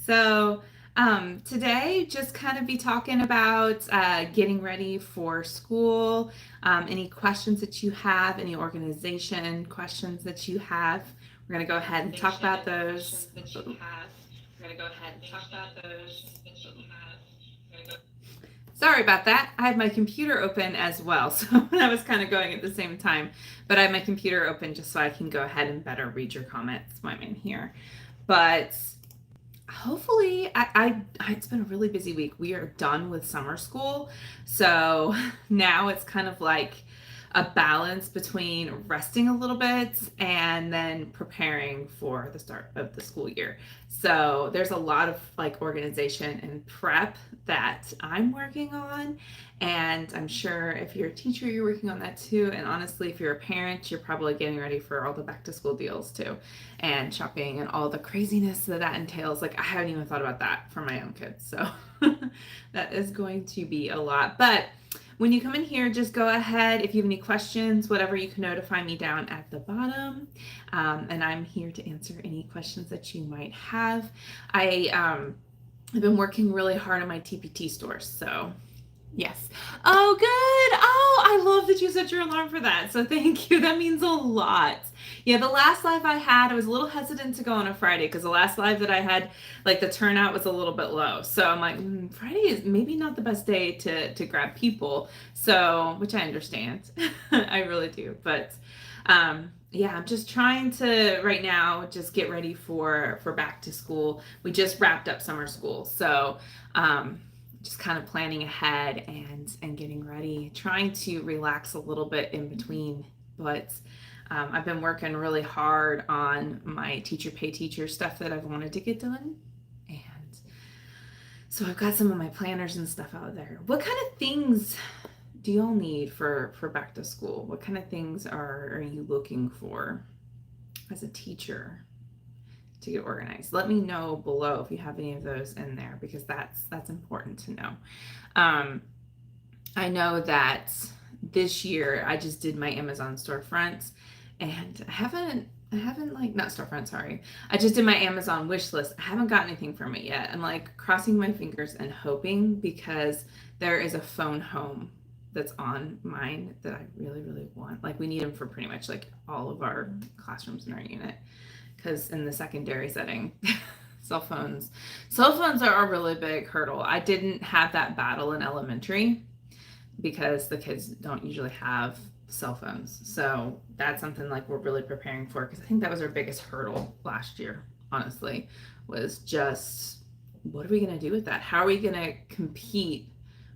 So, today, just kind of be talking about getting ready for school, any questions that you have, any organization questions that you have. We're going to go ahead and talk about those. Sorry about that. I had my computer open as well, so that was kind of going at the same time. But I have my computer open just so I can go ahead and better read your comments while I'm in here. But hopefully it's been a really busy week. We are done with summer school, so now it's kind of like a balance between resting a little bit and then preparing for the start of the school year. So there's a lot of like organization and prep that I'm working on, and I'm sure if you're a teacher you're working on that too, and honestly if you're a parent you're probably getting ready for all the back to school deals too, and shopping and all the craziness that entails. Like I haven't even thought about that for my own kids, so that is going to be a lot. But when you come in here, just go ahead. If you have any questions, whatever, you can notify me down at the bottom. And I'm here to answer any questions that you might have. I've been working really hard on my TPT stores, so yes. Oh, good. Oh, I love that you set your alarm for that. So thank you. That means a lot. Yeah, the last live I had, I was a little hesitant to go on a Friday because the last live that I had, like the turnout was a little bit low. So I'm like, Friday is maybe not the best day to grab people. So, which I understand. I really do. But yeah, I'm just trying to right now just get ready for back to school. We just wrapped up summer school. So, just kind of planning ahead and getting ready, trying to relax a little bit in between. But I've been working really hard on my teacher pay teacher stuff that I've wanted to get done, and so I've got some of my planners and stuff out there. What kind of things do y'all need for back to school? What kind of things are you looking for as a teacher to get organized? Let me know below if you have any of those in there, because that's important to know. I know that this year I just did my Amazon storefront, and I haven't like, not storefront, sorry. I just did my Amazon wish list. I haven't got anything from it yet. I'm like crossing my fingers and hoping, because there is a phone home that's on mine that I really, really want. Like we need them for pretty much like all of our classrooms in our unit, because in the secondary setting, cell phones are a really big hurdle. I didn't have that battle in elementary because the kids don't usually have cell phones. So that's something like we're really preparing for, because I think that was our biggest hurdle last year, honestly, was just what are we going to do with that? How are we going to compete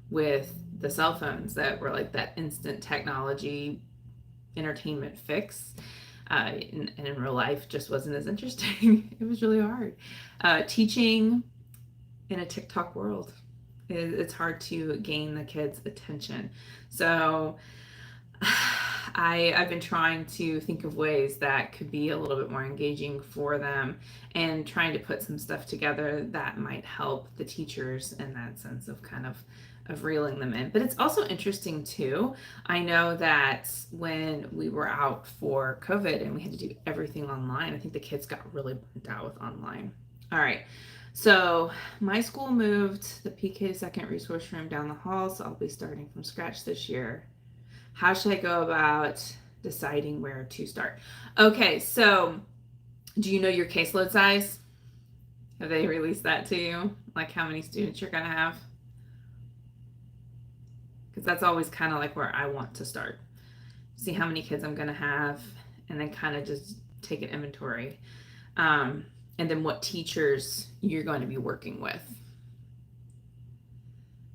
with the cell phones that were like that instant technology entertainment fix? And in real life just wasn't as interesting. It was really hard. Teaching in a TikTok world, it's hard to gain the kids' attention. So I've been trying to think of ways that could be a little bit more engaging for them, and trying to put some stuff together that might help the teachers in that sense of kind of reeling them in. But it's also interesting too. I know that when we were out for COVID and we had to do everything online, I think the kids got really burnt out with online. All right. So my school moved the PK second resource room down the hall, so I'll be starting from scratch this year. How should I go about deciding where to start? Okay, so do you know your caseload size? Have they released that to you? Like how many students you're gonna have? Because that's always kind of like where I want to start. See how many kids I'm gonna have, and then kind of just take an inventory. And then what teachers you're going to be working with.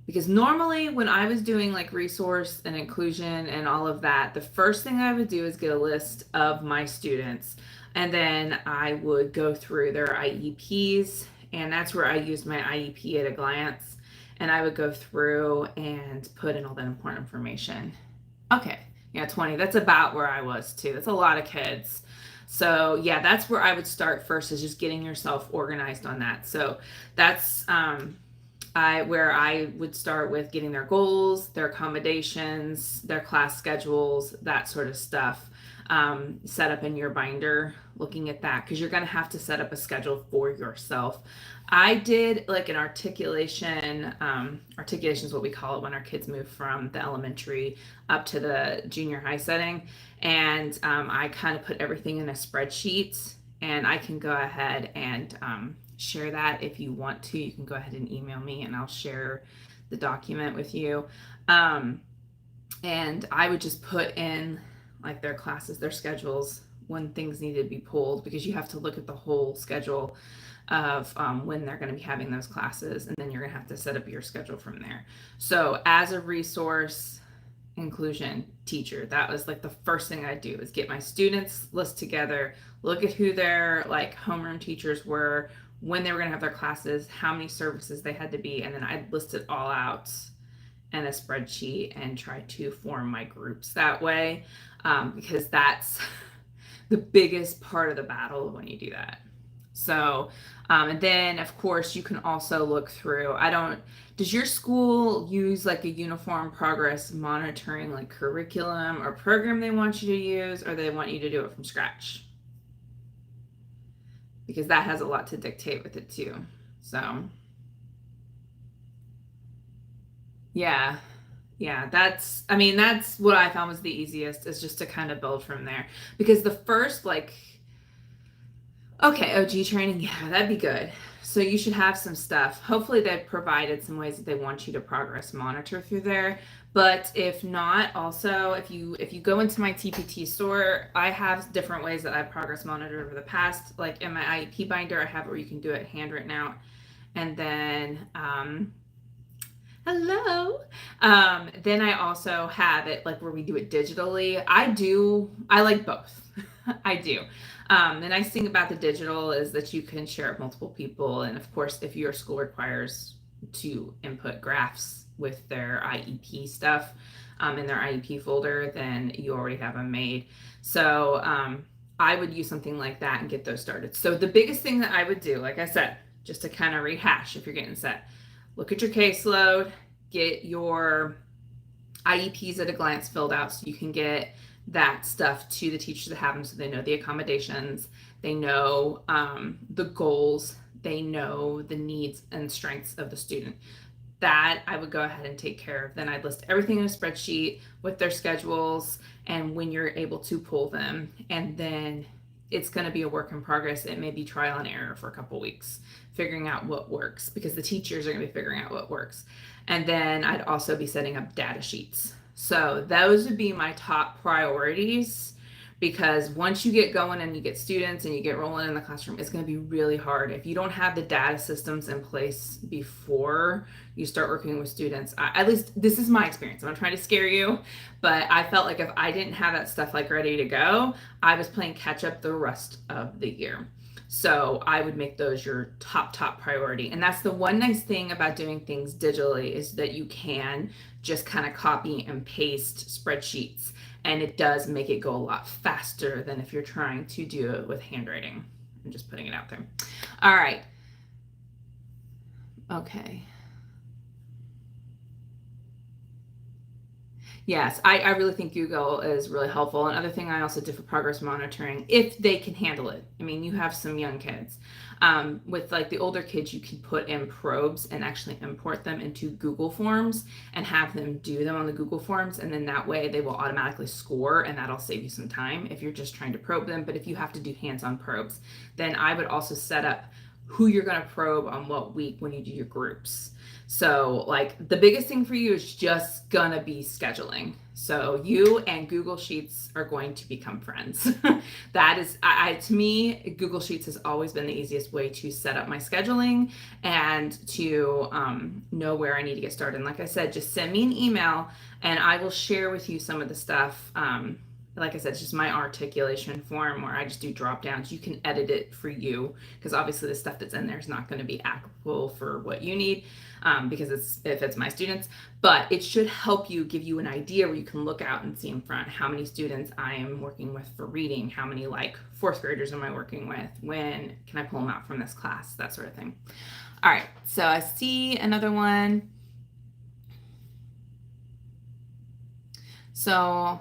Because normally when I was doing like resource and inclusion and all of that, the first thing I would do is get a list of my students, and then I would go through their IEPs, and that's where I used my IEP at a glance, and I would go through and put in all that important information. Okay, yeah, 20, that's about where I was too. That's a lot of kids. So yeah, that's where I would start first, is just getting yourself organized on that. So that's where I would start with getting their goals, their accommodations, their class schedules, that sort of stuff. set up in your binder, looking at that, because you're going to have to set up a schedule for yourself. I did like an articulation. Articulation is what we call it when our kids move from the elementary up to the junior high setting. And I kind of put everything in a spreadsheet, and I can go ahead and share that if you want to. You can go ahead and email me and I'll share the document with you. And I would just put in like their classes, their schedules, when things needed to be pulled, because you have to look at the whole schedule of when they're going to be having those classes, and then you're going to have to set up your schedule from there. So as a resource inclusion teacher, that was like the first thing I'd do is get my students list together, look at who their like homeroom teachers were, when they were going to have their classes, how many services they had to be, and then I'd list it all out in a spreadsheet and try to form my groups that way, because that's the biggest part of the battle when you do that. So, and then of course you can also look through, does your school use like a uniform progress monitoring like curriculum or program they want you to use, or they want you to do it from scratch? Because that has a lot to dictate with it too. So yeah. Yeah, that's what I found was the easiest, is just to kind of build from there. Because the first, like, okay, OG training, yeah, that'd be good. So you should have some stuff. Hopefully they've provided some ways that they want you to progress monitor through there. But if not, also, if you go into my TPT store, I have different ways that I've progress monitored over the past. Like in my IEP binder, I have where you can do it handwritten out. And then, hello. Then I also have it like where we do it digitally. I like both. I do. The nice thing about the digital is that you can share it with multiple people. And of course, if your school requires to input graphs with their IEP stuff in their IEP folder, then you already have them made. So I would use something like that and get those started. So the biggest thing that I would do, like I said, just to kind of rehash if you're getting set, look at your caseload, get your IEPs at a glance filled out so you can get that stuff to the teachers that have them, so they know the accommodations, they know the goals, they know the needs and strengths of the student. That I would go ahead and take care of. Then I'd list everything in a spreadsheet with their schedules and when you're able to pull them. And then it's going to be a work in progress. It may be trial and error for a couple weeks, figuring out what works, because the teachers are going to be figuring out what works. And then I'd also be setting up data sheets. So those would be my top priorities, because once you get going and you get students and you get rolling in the classroom, it's going to be really hard. If you don't have the data systems in place before you start working with students, at least this is my experience. I'm not trying to scare you, but I felt like if I didn't have that stuff like ready to go, I was playing catch up the rest of the year. So I would make those your top priority. And that's the one nice thing about doing things digitally, is that you can just kind of copy and paste spreadsheets. And it does make it go a lot faster than if you're trying to do it with handwriting. I'm just putting it out there. All right. Okay. Yes, I really think Google is really helpful. Another thing I also did for progress monitoring, if they can handle it. I mean, you have some young kids. With like the older kids, you can put in probes and actually import them into Google Forms and have them do them on the Google Forms. And then that way they will automatically score, and that'll save you some time if you're just trying to probe them. But if you have to do hands-on probes, then I would also set up who you're going to probe on what week when you do your groups. So like the biggest thing for you is just gonna be scheduling. So you and Google Sheets are going to become friends. That is, to me, Google Sheets has always been the easiest way to set up my scheduling and to know where I need to get started. And like I said, just send me an email and I will share with you some of the stuff. Like I said, it's just my articulation form where I just do drop downs. You can edit it for you, because obviously the stuff that's in there is not going to be applicable for what you need, because if it's my students, but it should help you, give you an idea where you can look out and see in front how many students I am working with for reading, how many like fourth graders am I working with, when can I pull them out from this class, that sort of thing. All right, so I see another one. So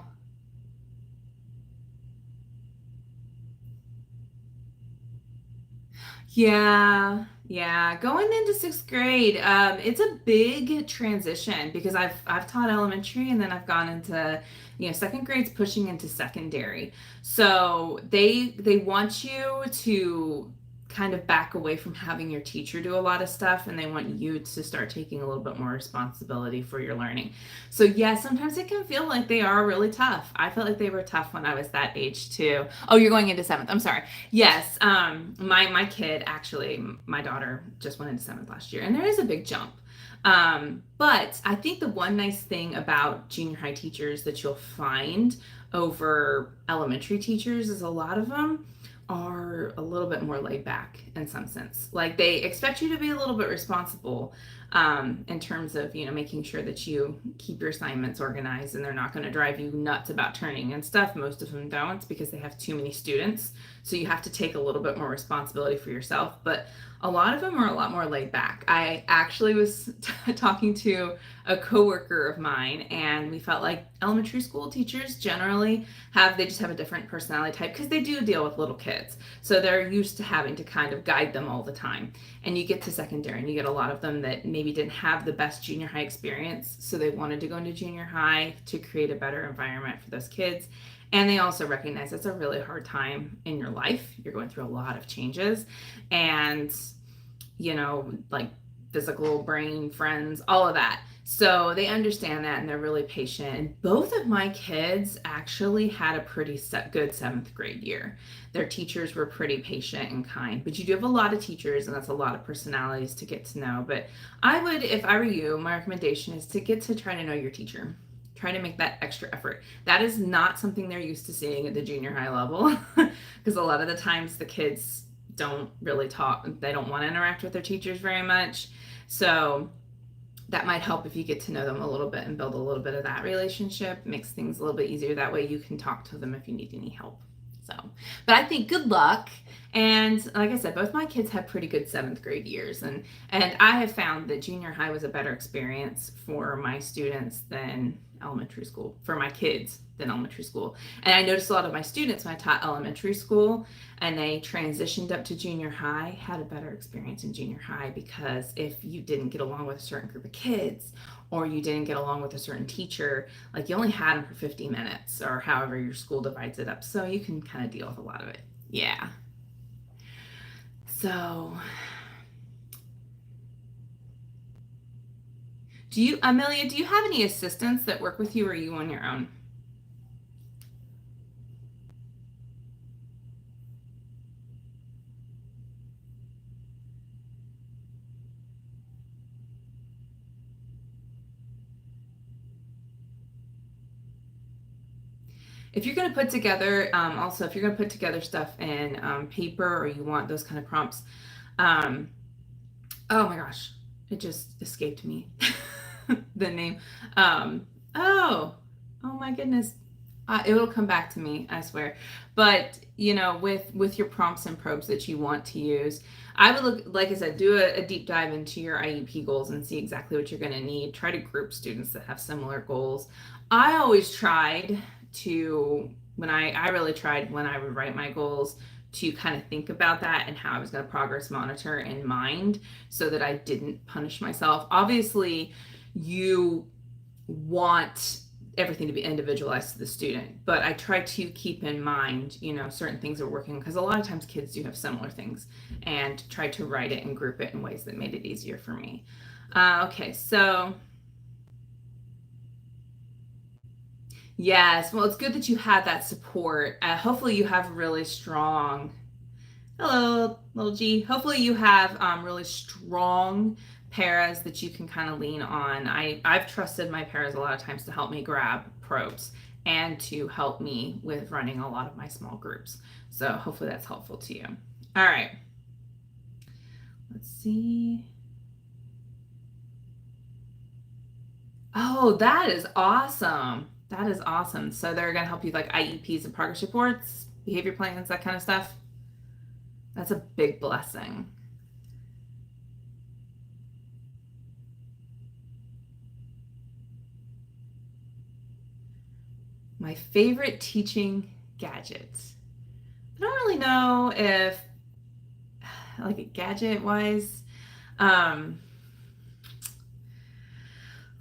Yeah. Going into sixth grade, it's a big transition because I've taught elementary and then I've gone into, second grade's pushing into secondary. So they want you to kind of back away from having your teacher do a lot of stuff and they want you to start taking a little bit more responsibility for your learning. So yeah, sometimes it can feel like they are really tough. I felt like they were tough when I was that age too. Oh, you're going into seventh. I'm sorry. Yes, my kid actually, my daughter just went into seventh last year, and there is a big jump. But I think the one nice thing about junior high teachers that you'll find over elementary teachers is a lot of them are a little bit more laid back in some sense. Like they expect you to be a little bit responsible in terms of making sure that you keep your assignments organized, and they're not going to drive you nuts about turning in stuff. Most of them don't because they have too many students, so you have to take a little bit more responsibility for yourself. But a lot of them are a lot more laid back. I actually was talking to a coworker of mine, and we felt like elementary school teachers generally they just have a different personality type because they do deal with little kids, so they're used to having to kind of guide them all the time. And you get to secondary and you get a lot of them that maybe didn't have the best junior high experience, so they wanted to go into junior high to create a better environment for those kids. And they also recognize it's a really hard time in your life. You're going through a lot of changes, and like physical, brain, friends, all of that. So they understand that and they're really patient. And both of my kids actually had a pretty good seventh grade year. Their teachers were pretty patient and kind, but you do have a lot of teachers, and that's a lot of personalities to get to know. But I would, if I were you, my recommendation is to get to try to know your teacher. Try to make that extra effort. That is not something they're used to seeing at the junior high level because a lot of the times the kids don't really talk. They don't want to interact with their teachers very much. So that might help if you get to know them a little bit and build a little bit of that relationship. Makes things a little bit easier. That way you can talk to them if you need any help. So, but I think good luck. And like I said, both my kids had pretty good seventh grade years, and I have found that junior high was a better experience for my students than elementary school, for my kids than elementary school. And I noticed a lot of my students when I taught elementary school and they transitioned up to junior high had a better experience in junior high, because if you didn't get along with a certain group of kids or you didn't get along with a certain teacher, like you only had them for 50 minutes or however your school divides it up, so you can kind of deal with a lot of it. Yeah. So Amelia, do you have any assistants that work with you, or are you on your own? If you're going to put together, also, if you're going to put together stuff in paper, or you want those kind of prompts, um, oh my gosh, it just escaped me the name. Um, oh, oh my goodness. It will come back to me, I swear. But with your prompts and probes that you want to use, I would look, like I said, do a deep dive into your IEP goals and see exactly what you're going to need. Try to group students that have similar goals. I always tried to, I really tried when I would write my goals, to kind of think about that and how I was going to progress monitor in mind so that I didn't punish myself. Obviously, you want everything to be individualized to the student, but I try to keep in mind, certain things are working, because a lot of times kids do have similar things, and try to write it and group it in ways that made it easier for me. Okay, so yes, well, it's good that you had that support. Hopefully you have really strong, hello, little G. Hopefully you have really strong paras that you can kind of lean on. I've trusted my paras a lot of times to help me grab probes and to help me with running a lot of my small groups. So hopefully that's helpful to you. All right. Let's see. Oh, that is awesome. That is awesome. So they're going to help you like IEPs and progress reports, behavior plans, that kind of stuff. That's a big blessing. My favorite teaching gadgets. I don't really know if like gadget wise. Um,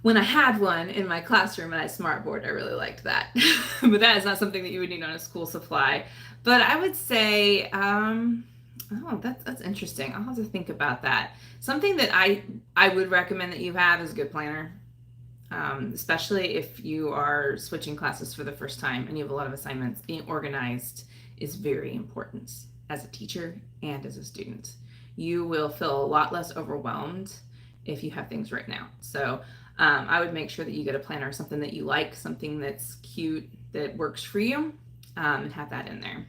when I had one in my classroom and I smartboard, I really liked that. But that is not something that you would need on a school supply. But I would say, oh, that's interesting. I'll have to think about that. Something that I would recommend that you have is a good planner, especially if you are switching classes for the first time and you have a lot of assignments. Being organized is very important as a teacher and as a student. You will feel a lot less overwhelmed if you have things written out. So I would make sure that you get a planner, something that you like, something that's cute, that works for you, and have that in there.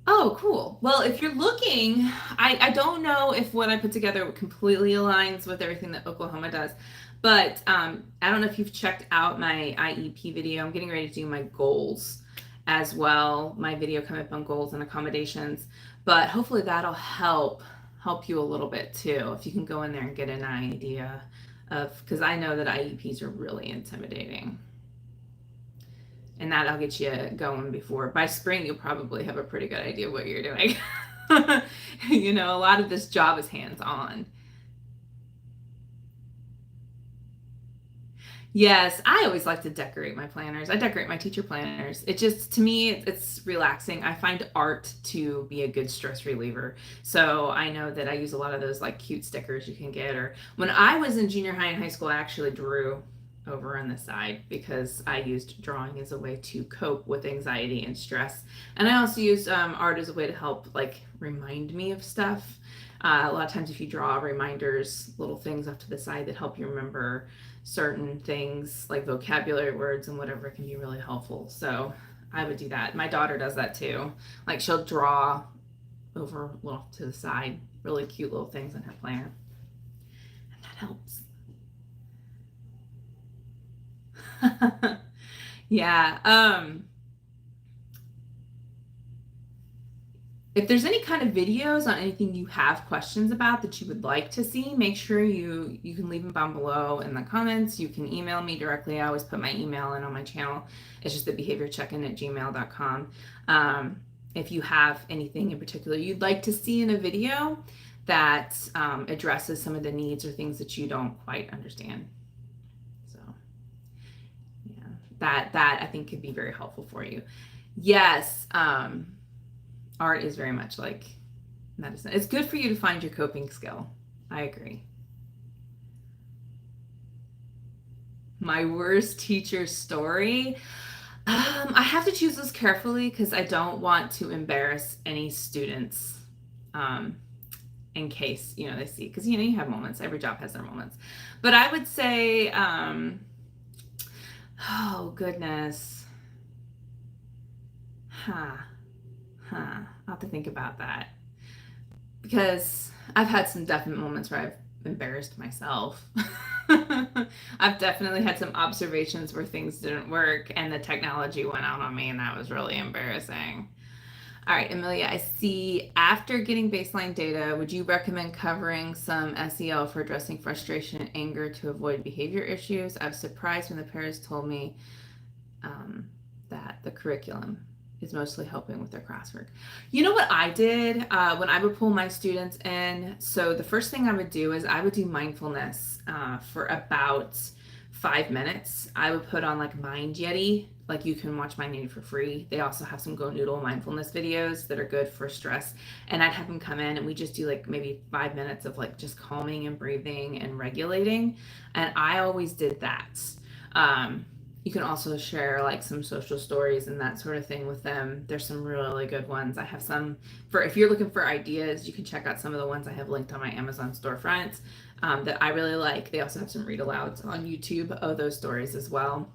Oh, cool. Well, if you're looking, I don't know if what I put together completely aligns with everything that Oklahoma does, but I don't know if you've checked out my IEP video. I'm getting ready to do my goals as well, my video coming up on goals and accommodations, but hopefully that'll help you a little bit too, if you can go in there and get an idea of, because I know that IEPs are really intimidating. And that'll get you going before by spring. You'll probably have a pretty good idea of what you're doing. You know, a lot of this job is hands-on. Yes, I always like to decorate my planners. I decorate my teacher planners. It just, to me, it's relaxing. I find art to be a good stress reliever. So I know that I use a lot of those like cute stickers you can get. Or when I was in junior high and high school, I actually drew over on the side because I used drawing as a way to cope with anxiety and stress. And I also used art as a way to help like remind me of stuff. A lot of times if you draw reminders, little things off to the side that help you remember certain things like vocabulary words and whatever, can be really helpful. So I would do that. My daughter does that too. Like she'll draw over a little to the side, really cute little things in her planner. And that helps. Yeah. If there's any kind of videos on anything you have questions about that you would like to see, make sure you can leave them down below in the comments. You can email me directly. I always put my email in on my channel. It's just the behaviorcheckin@gmail.com. If you have anything in particular you'd like to see in a video that addresses some of the needs or things that you don't quite understand. So yeah, that I think could be very helpful for you. Yes. Art is very much like medicine. It's good for you to find your coping skill. I agree. My worst teacher story. I have to choose this carefully because I don't want to embarrass any students in case, they see, because, you have moments. Every job has their moments. But I would say, oh, goodness. I'll have to think about that because I've had some definite moments where I've embarrassed myself. I've definitely had some observations where things didn't work and the technology went out on me, and that was really embarrassing. All right, Amelia, I see after getting baseline data, would you recommend covering some SEL for addressing frustration and anger to avoid behavior issues? I was surprised when the parents told me that the curriculum is mostly helping with their classwork. You know what I did when I would pull my students in? So the first thing I would do is I would do mindfulness for about 5 minutes. I would put on like Mind Yeti, like you can watch Mind Yeti for free. They also have some Go Noodle mindfulness videos that are good for stress. And I'd have them come in and we just do like maybe 5 minutes of like just calming and breathing and regulating. And I always did that. You can also share like some social stories and that sort of thing with them. There's some really good ones. I have some for if you're looking for ideas, you can check out some of the ones I have linked on my Amazon storefront that I really like. They also have some read alouds on YouTube of those stories as well.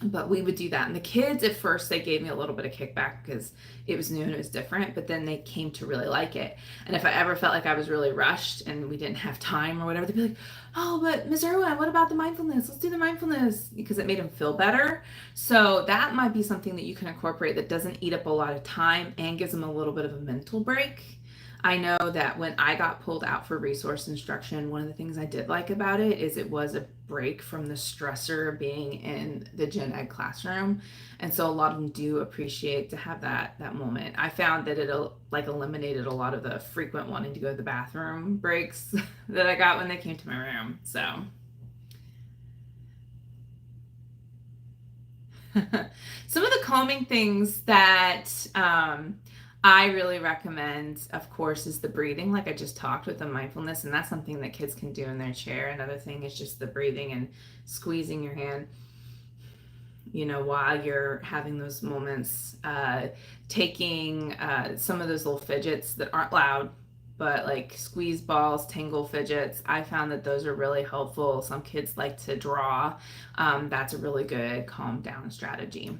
But we would do that. And the kids at first, they gave me a little bit of kickback because it was new and it was different, but then they came to really like it. And if I ever felt like I was really rushed and we didn't have time or whatever, they'd be like, oh, but Ms. Irwin, what about the mindfulness? Let's do the mindfulness, because it made them feel better. So that might be something that you can incorporate that doesn't eat up a lot of time and gives them a little bit of a mental break. I know that when I got pulled out for resource instruction, one of the things I did like about it is it was a break from the stressor of being in the gen ed classroom. And so a lot of them do appreciate to have that moment. I found that it like eliminated a lot of the frequent wanting to go to the bathroom breaks that I got when they came to my room. So some of the calming things that I really recommend, of course, is the breathing, like I just talked with the mindfulness, and that's something that kids can do in their chair. Another thing is just the breathing and squeezing your hand, while you're having those moments. Taking some of those little fidgets that aren't loud, but like squeeze balls, tangle fidgets. I found that those are really helpful. Some kids like to draw. That's a really good calm down strategy.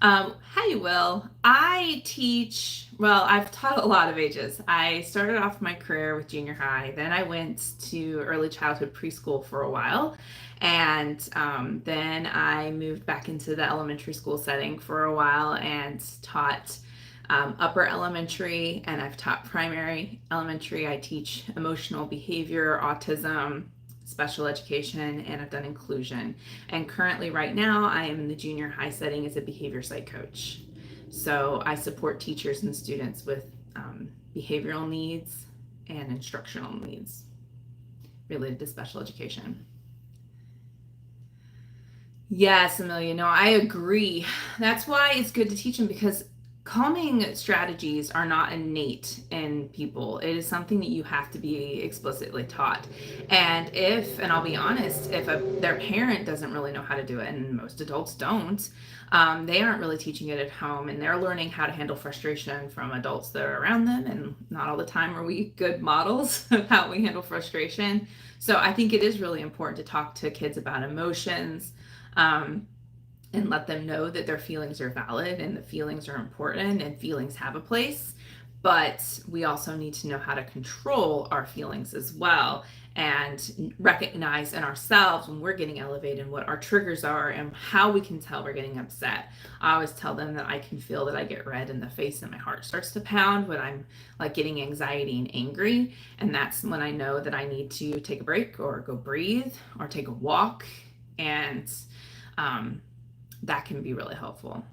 Hi, Will. I've taught a lot of ages. I started off my career with junior high, then I went to early childhood preschool for a while, and then I moved back into the elementary school setting for a while and taught upper elementary, and I've taught primary elementary. I teach emotional behavior, autism, special education, and I've done inclusion. And currently, right now, I am in the junior high setting as a behavior psych coach. So I support teachers and students with behavioral needs and instructional needs related to special education. Yes, Amelia, no, I agree. That's why it's good to teach them, because calming strategies are not innate in people. It is something that you have to be explicitly taught. And I'll be honest, if their parent doesn't really know how to do it, and most adults don't, they aren't really teaching it at home, and they're learning how to handle frustration from adults that are around them. And not all the time are we good models of how we handle frustration. So I think it is really important to talk to kids about emotions. And let them know that their feelings are valid and the feelings are important and feelings have a place. But we also need to know how to control our feelings as well, and recognize in ourselves when we're getting elevated what our triggers are and how we can tell we're getting upset. I always tell them that I can feel that I get red in the face and my heart starts to pound when I'm like getting anxiety and angry. And that's when I know that I need to take a break or go breathe or take a walk. And that can be really helpful.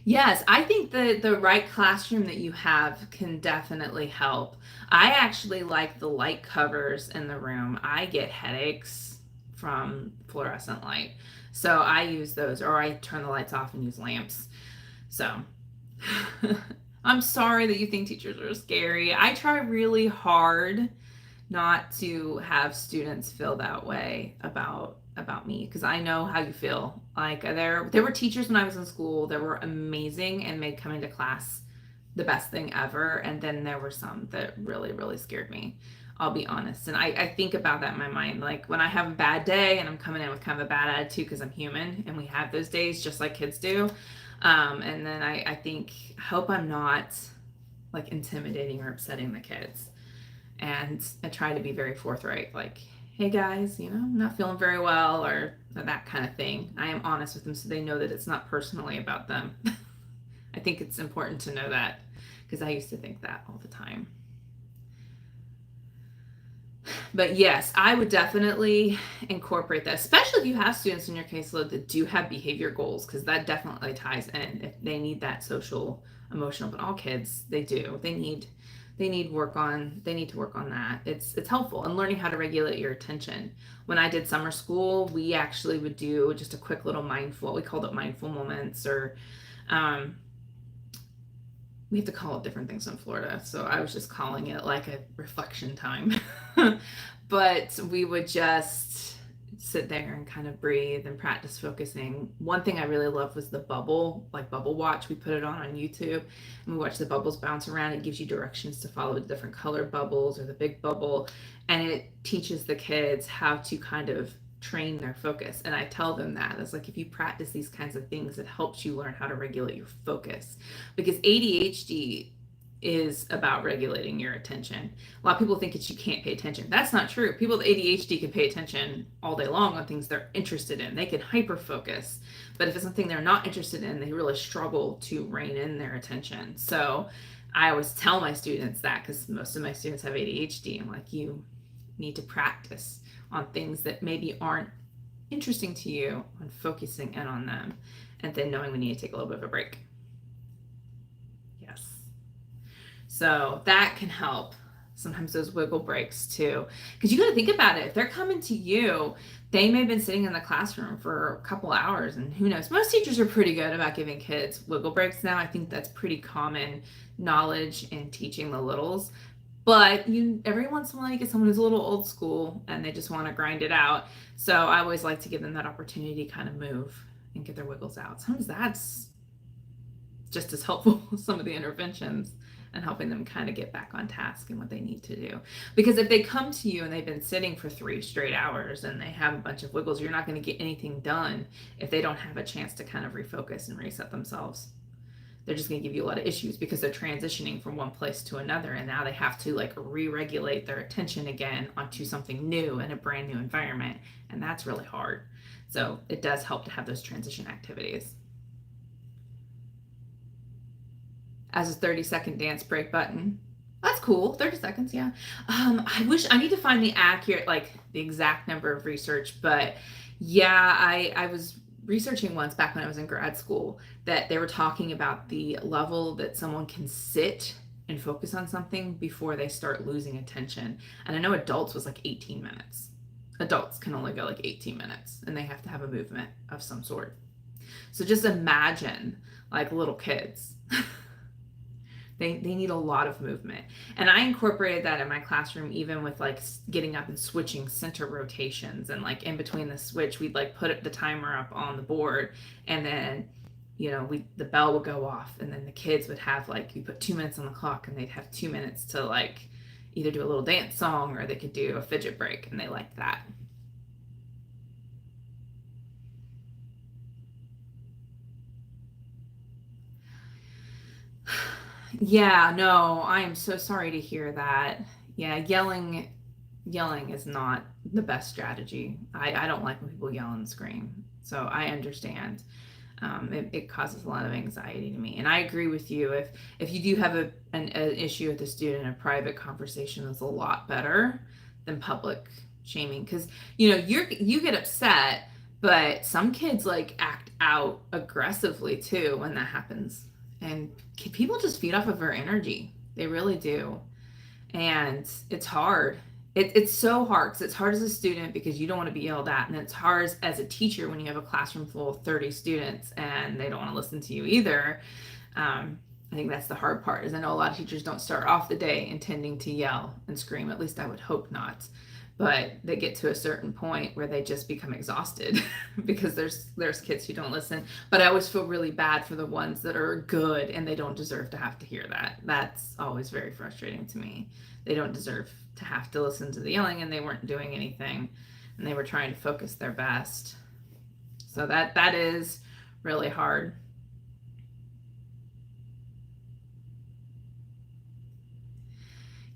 Yes, I think the right classroom that you have can definitely help. I actually like the light covers in the room. I get headaches from fluorescent light. So I use those, or I turn the lights off and use lamps. So I'm sorry that you think teachers are scary. I try really hard not to have students feel that way about me, because I know how you feel. Like there were teachers when I was in school that were amazing and made coming to class the best thing ever, and then there were some that really really scared me. I'll be honest, and I think about that in my mind. Like when I have a bad day and I'm coming in with kind of a bad attitude, because I'm human and we have those days just like kids do. And then I think, I hope I'm not like intimidating or upsetting the kids. And I try to be very forthright, like, hey guys, I'm not feeling very well, or that kind of thing. I am honest with them so they know that it's not personally about them. I think it's important to know that, because I used to think that all the time. But yes, I would definitely incorporate that, especially if you have students in your caseload that do have behavior goals, because that definitely ties in. If they need that social, emotional, but all kids, they do. They need to work on that. It's helpful, and learning how to regulate your attention. When I did summer school, we actually would do just a quick little mindful, we called it mindful moments, or we have to call it different things in Florida, so I was just calling it like a reflection time. But we would just sit there and kind of breathe and practice focusing. One thing I really loved was the bubble watch. We put it on YouTube, and we watch the bubbles bounce around. It gives you directions to follow the different colored bubbles or the big bubble, and it teaches the kids how to kind of train their focus. And I tell them that it's like, if you practice these kinds of things, it helps you learn how to regulate your focus, because ADHD is about regulating your attention. A lot of people think that you can't pay attention. That's not true. People with ADHD can pay attention all day long on things they're interested in. They can hyper focus. But if it's something they're not interested in, they really struggle to rein in their attention. So I always tell my students that, because most of my students have ADHD. I'm like, you need to practice on things that maybe aren't interesting to you, on focusing in on them, and then knowing we need to take a little bit of a break. Yes. So that can help. Sometimes those wiggle breaks too, because you got to think about it. If they're coming to you, they may have been sitting in the classroom for a couple hours, and who knows. Most teachers are pretty good about giving kids wiggle breaks now. I think that's pretty common knowledge in teaching the littles. But every once in a while you get someone who's a little old school and they just want to grind it out. So I always like to give them that opportunity to kind of move and get their wiggles out. Sometimes that's just as helpful as some of the interventions, and helping them kind of get back on task and what they need to do. Because if they come to you and they've been sitting for 3 straight hours and they have a bunch of wiggles, you're not going to get anything done if they don't have a chance to kind of refocus and reset themselves. They're just going to give you a lot of issues because they're transitioning from one place to another, and now they have to like re-regulate their attention again onto something new in a brand new environment, and that's really hard. So it does help to have those transition activities. As a 30-second dance break button. That's cool. 30 seconds, yeah. I need to find the exact number of research, but yeah, I was researching once back when I was in grad school that they were talking about the level that someone can sit and focus on something before they start losing attention. And I know adults was like 18 minutes. Adults can only go like 18 minutes, and they have to have a movement of some sort. So just imagine like little kids. They need a lot of movement. And I incorporated that in my classroom, even with like getting up and switching center rotations, and like in between the switch, we'd like put the timer up on the board, and then, the bell would go off, and then the kids would have like, you put 2 minutes on the clock and they'd have 2 minutes to like either do a little dance song or they could do a fidget break, and they liked that. Yeah, no, I am so sorry to hear that. Yeah, yelling is not the best strategy. I don't like when people yell and scream. So I understand. It causes a lot of anxiety to me. And I agree with you. If you do have an issue with a student, a private conversation is a lot better than public shaming. Because, you get upset, but some kids like act out aggressively too when that happens. And people just feed off of our energy. They really do. And it's hard. It's so hard, because it's hard as a student because you don't want to be yelled at. And it's hard as a teacher when you have a classroom full of 30 students and they don't want to listen to you either. I think that's the hard part, is I know a lot of teachers don't start off the day intending to yell and scream. At least I would hope not. But they get to a certain point where they just become exhausted because there's kids who don't listen. But I always feel really bad for the ones that are good and they don't deserve to have to hear that. That's always very frustrating to me. They don't deserve to have to listen to the yelling, and they weren't doing anything, and they were trying to focus their best. So that is really hard.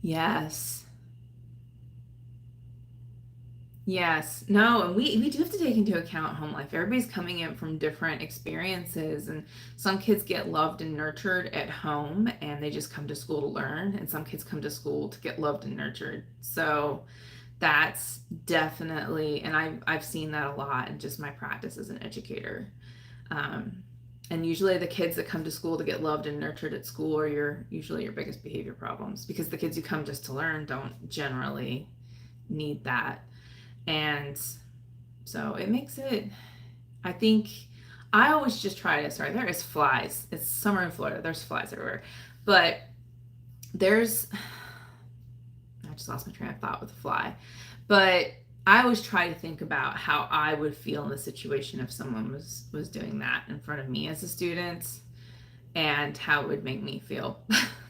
Yes. Yes. No, and we do have to take into account home life. Everybody's coming in from different experiences, and some kids get loved and nurtured at home and they just come to school to learn, and some kids come to school to get loved and nurtured. So that's definitely, and I've seen that a lot in just my practice as an educator. Um, and usually the kids that come to school to get loved and nurtured at school are usually your biggest behavior problems, because the kids who come just to learn don't generally need that. And so it makes it, I think, I always just try to, sorry, there is flies. It's summer in Florida. There's flies everywhere. But I just lost my train of thought with the fly. But I always try to think about how I would feel in the situation if someone was doing that in front of me as a student, and how it would make me feel.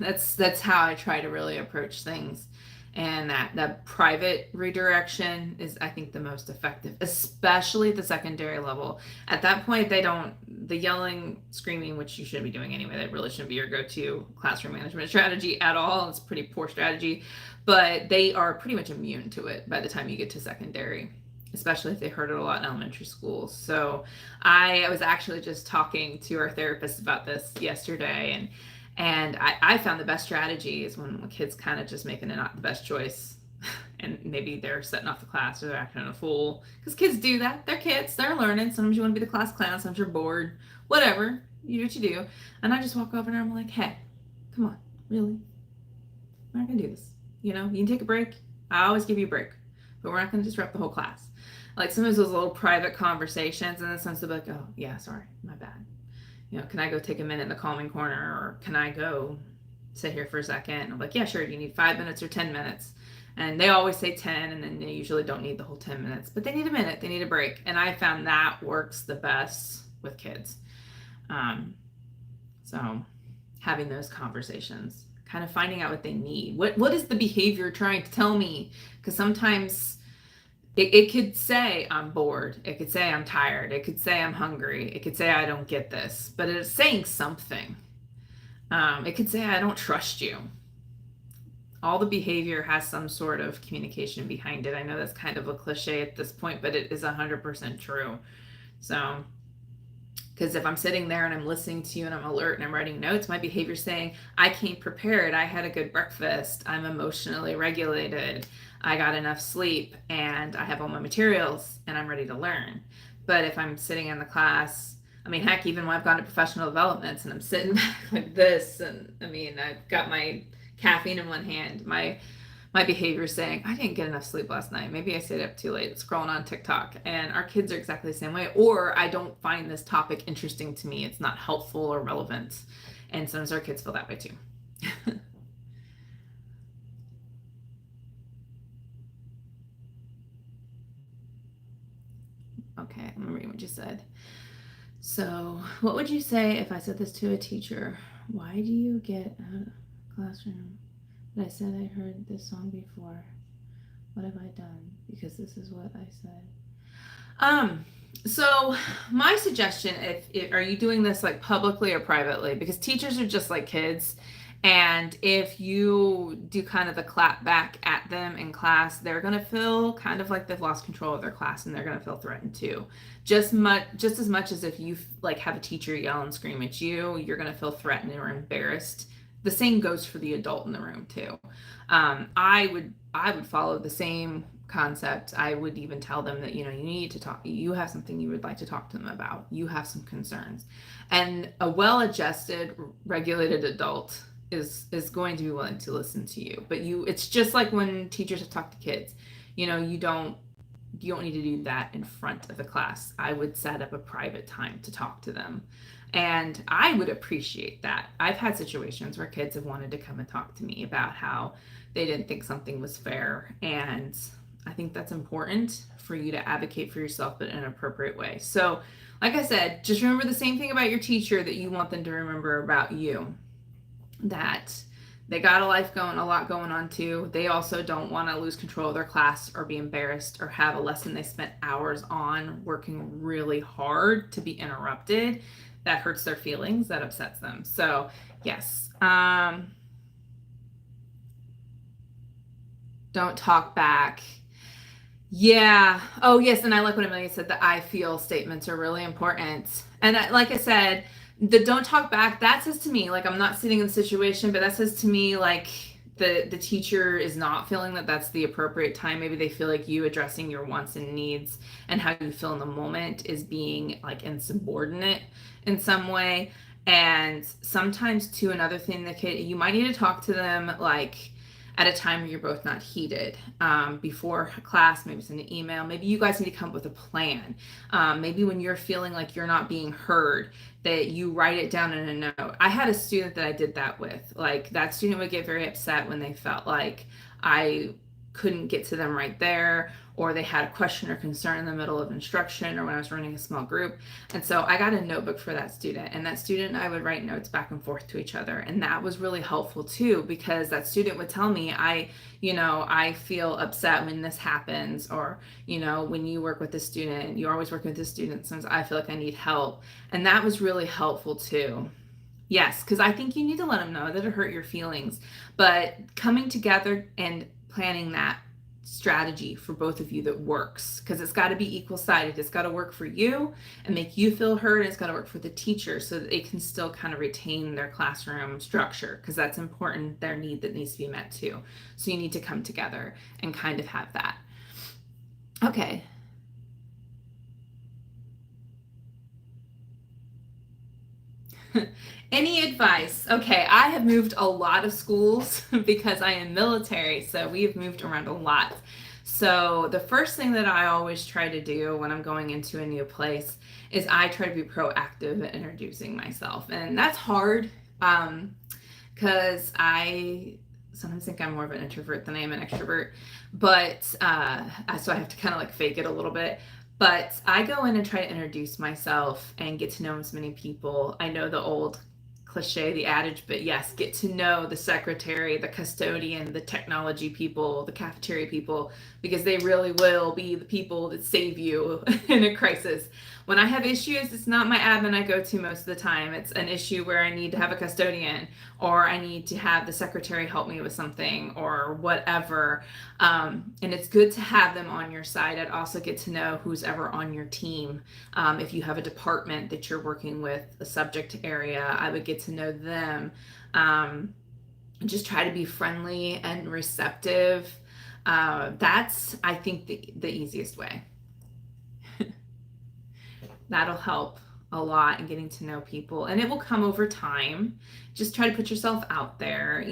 That's how I try to really approach things. And that private redirection is, I think, the most effective, especially at the secondary level. At that point, the yelling, screaming, which you shouldn't be doing anyway, that really shouldn't be your go-to classroom management strategy at all. It's a pretty poor strategy, but they are pretty much immune to it by the time you get to secondary, especially if they heard it a lot in elementary school. So I was actually just talking to our therapist about this yesterday, and I found the best strategy is when kids kind of just making not the best choice, and maybe they're setting off the class or they're acting a fool, because kids do that. They're kids, they're learning. Sometimes you want to be the class clown, sometimes you're bored, whatever, you do what you do. And I just walk over and I'm like, hey, come on, really, we're not gonna do this. You can take a break. I always give you a break, but we're not gonna disrupt the whole class. Like sometimes those little private conversations, and then sometimes they'll be like, oh yeah, sorry, my bad. Can I go take a minute in the calming corner, or can I go sit here for a second? And I'm like, yeah, sure. Do you need 5 minutes or 10 minutes? And they always say 10, and then they usually don't need the whole 10 minutes, but they need a minute. They need a break. And I found that works the best with kids. So having those conversations, kind of finding out what they need. What is the behavior trying to tell me? Because sometimes it could say I'm bored. It could say I'm tired. It could say I'm hungry. It could say I don't get this, but it's saying something. It could say I don't trust you. All the behavior has some sort of communication behind it. I know that's kind of a cliche at this point, but it is 100% true. So, because if I'm sitting there and I'm listening to you and I'm alert and I'm writing notes, my behavior is saying I came prepared. I had a good breakfast. I'm emotionally regulated. I got enough sleep and I have all my materials and I'm ready to learn. But if I'm sitting in the class, heck, even when I've gone to professional developments and I'm sitting back like this, and I've got my caffeine in one hand, my behavior is saying, I didn't get enough sleep last night. Maybe I stayed up too late scrolling on TikTok. And our kids are exactly the same way. Or I don't find this topic interesting to me. It's not helpful or relevant. And sometimes our kids feel that way too. Okay, I'm reading what you said. So, what would you say if I said this to a teacher? Why do you get out of the classroom? But I said I heard this song before. What have I done? Because this is what I said. So my suggestion, if are you doing this like publicly or privately? Because teachers are just like kids. And if you do kind of the clap back at them in class, they're going to feel kind of like they've lost control of their class, and they're going to feel threatened too. Just as much as if you like have a teacher yell and scream at you, you're going to feel threatened or embarrassed. The same goes for the adult in the room too. I would follow the same concept. I would even tell them that, you need to talk. You have something you would like to talk to them about. You have some concerns. And a well-adjusted, regulated adult is going to be willing to listen to you. But it's just like when teachers have talked to kids. You don't need to do that in front of the class. I would set up a private time to talk to them. And I would appreciate that. I've had situations where kids have wanted to come and talk to me about how they didn't think something was fair. And I think that's important for you to advocate for yourself, but in an appropriate way. So, like I said, just remember the same thing about your teacher that you want them to remember about you. That they got a lot going on too. They also don't want to lose control of their class or be embarrassed or have a lesson they spent hours on working really hard to be interrupted. That hurts their feelings, that upsets them. So yes, don't talk back. Yeah. Oh yes, and I like what Amelia said, the I feel statements are really important. And like I said, the don't talk back, that says to me, like, I'm not sitting in the situation, but that says to me, like, the teacher is not feeling that that's the appropriate time. Maybe they feel like you addressing your wants and needs and how you feel in the moment is being like insubordinate in some way. And sometimes too, another thing that you might need to talk to them like at a time where you're both not heated, before class, maybe send an email. Maybe you guys need to come up with a plan. Maybe when you're feeling like you're not being heard, that you write it down in a note. I had a student that I did that with. Like, that student would get very upset when they felt like I couldn't get to them right there, or they had a question or concern in the middle of instruction, or when I was running a small group. And so I got a notebook for that student, and that student and I would write notes back and forth to each other. And that was really helpful too, because that student would tell me, I feel upset when this happens, or, when you work with the student, you always work with the student, since I feel like I need help. And that was really helpful too. Yes, because I think you need to let them know that it hurt your feelings. But coming together and planning that strategy for both of you that works, because it's got to be equal sided. It's got to work for you and make you feel heard, and it's got to work for the teacher so that they can still kind of retain their classroom structure, because that's important, their need that needs to be met too. So you need to come together and kind of have that. Okay. Any advice? Okay, I have moved a lot of schools because I am military, so we have moved around a lot. So the first thing that I always try to do when I'm going into a new place is I try to be proactive in introducing myself. And that's hard because I sometimes think I'm more of an introvert than I am an extrovert. But so I have to kind of like fake it a little bit. But I go in and try to introduce myself and get to know as many people. I know the old cliche, the adage, but yes, get to know the secretary, the custodian, the technology people, the cafeteria people, because they really will be the people that save you in a crisis. When I have issues, it's not my admin I go to most of the time. It's an issue where I need to have a custodian, or I need to have the secretary help me with something, or whatever. And it's good to have them on your side. I'd also get to know who's ever on your team. If you have a department that you're working with, a subject area, I would get to know them. Just try to be friendly and receptive. That's, I think, the easiest way. That'll help a lot in getting to know people, and it will come over time. Just try to put yourself out there.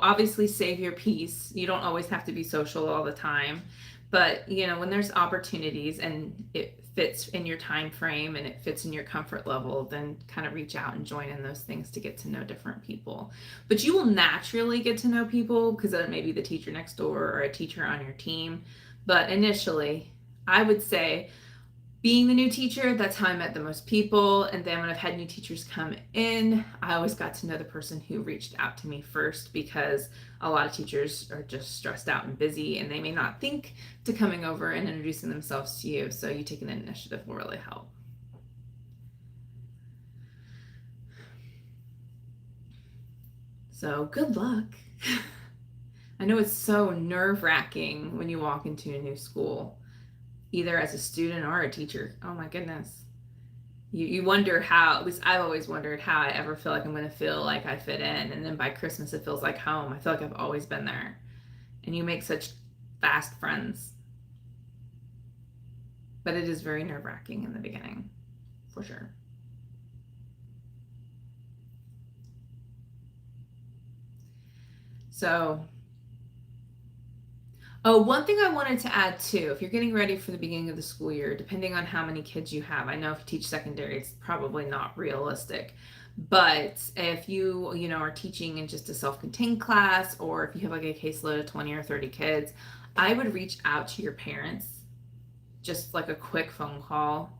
Obviously save your peace. You don't always have to be social all the time, but when there's opportunities and it fits in your time frame and it fits in your comfort level, then kind of reach out and join in those things to get to know different people. But you will naturally get to know people because it may be the teacher next door or a teacher on your team. But initially, I would say, being the new teacher, that's how I met the most people. And then when I've had new teachers come in, I always got to know the person who reached out to me first, because a lot of teachers are just stressed out and busy, and they may not think to coming over and introducing themselves to you. So you taking the initiative will really help. So good luck. I know it's so nerve-wracking when you walk into a new school, either as a student or a teacher. Oh my goodness. You wonder how, at least I've always wondered how I ever feel like I'm going to feel like I fit in. And then by Christmas, it feels like home. I feel like I've always been there. And you make such fast friends. But it is very nerve-wracking in the beginning, for sure. So, one thing I wanted to add too, if you're getting ready for the beginning of the school year, depending on how many kids you have, I know if you teach secondary, it's probably not realistic. But if you, are teaching in just a self-contained class, or if you have like a caseload of 20 or 30 kids, I would reach out to your parents, just like a quick phone call.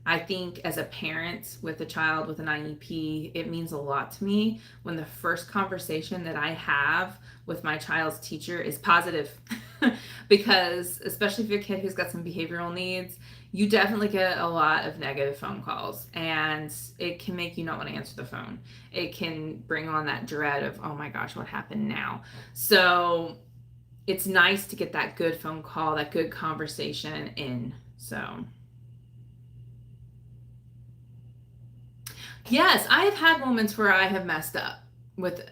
I think as a parent with a child with an IEP, it means a lot to me when the first conversation that I have with my child's teacher is positive. Because especially if you're a kid who's got some behavioral needs, you definitely get a lot of negative phone calls, and it can make you not want to answer the phone. It can bring on that dread of, oh my gosh, what happened now? So it's nice to get that good phone call, that good conversation in. So yes, I have had moments where I have messed up with,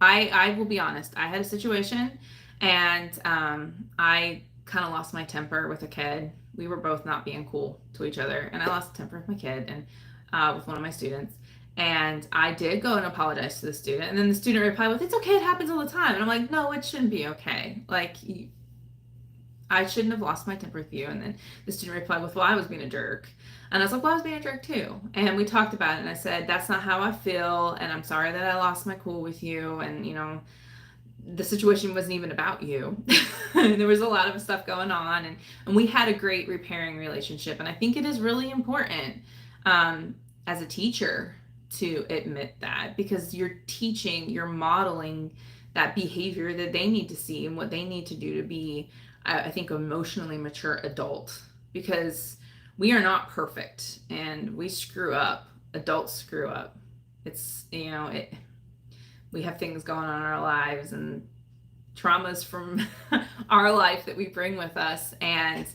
I will be honest. I had a situation, and I kind of lost my temper with a kid. We were both not being cool to each other, and I lost temper with my kid and with one of my students. And I did go and apologize to the student, and then the student replied with, "It's okay, it happens all the time." And I'm like, no, it shouldn't be okay. Like, I shouldn't have lost my temper with you. And then the student replied with, "Well, I was being a jerk." And I was like, "Well, I was being a jerk too." And we talked about it, and I said, "That's not how I feel, and I'm sorry that I lost my cool with you, and the situation wasn't even about you. There was a lot of stuff going on, and we had a great repairing relationship. And I think it is really important as a teacher to admit that, because you're teaching, you're modeling that behavior that they need to see and what they need to do to be, I think, emotionally mature adult. Because we are not perfect and we screw up. Adults screw up. It's, we have things going on in our lives and traumas from our life that we bring with us, and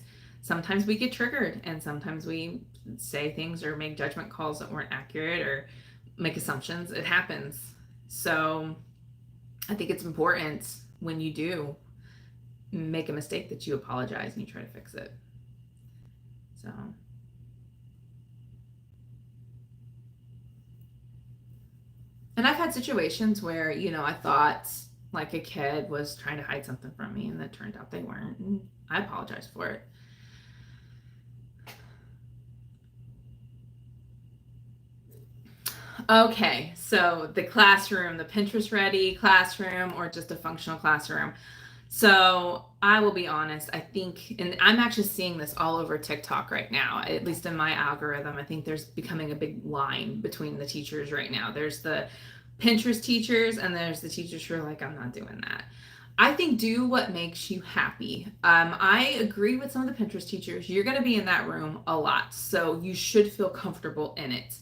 sometimes we get triggered, and sometimes we say things or make judgment calls that weren't accurate or make assumptions. It happens. So I think it's important when you do make a mistake that you apologize and you try to fix it. So and I've had situations where, I thought like a kid was trying to hide something from me, and that turned out they weren't, and I apologize for it. Okay, so the classroom, the Pinterest ready classroom, or just a functional classroom. So I will be honest, I think, and I'm actually seeing this all over TikTok right now, at least in my algorithm. I think there's becoming a big line between the teachers right now. There's the Pinterest teachers, and there's the teachers who are like, I'm not doing that. I think do what makes you happy. I agree with some of the Pinterest teachers. You're going to be in that room a lot, so you should feel comfortable in it.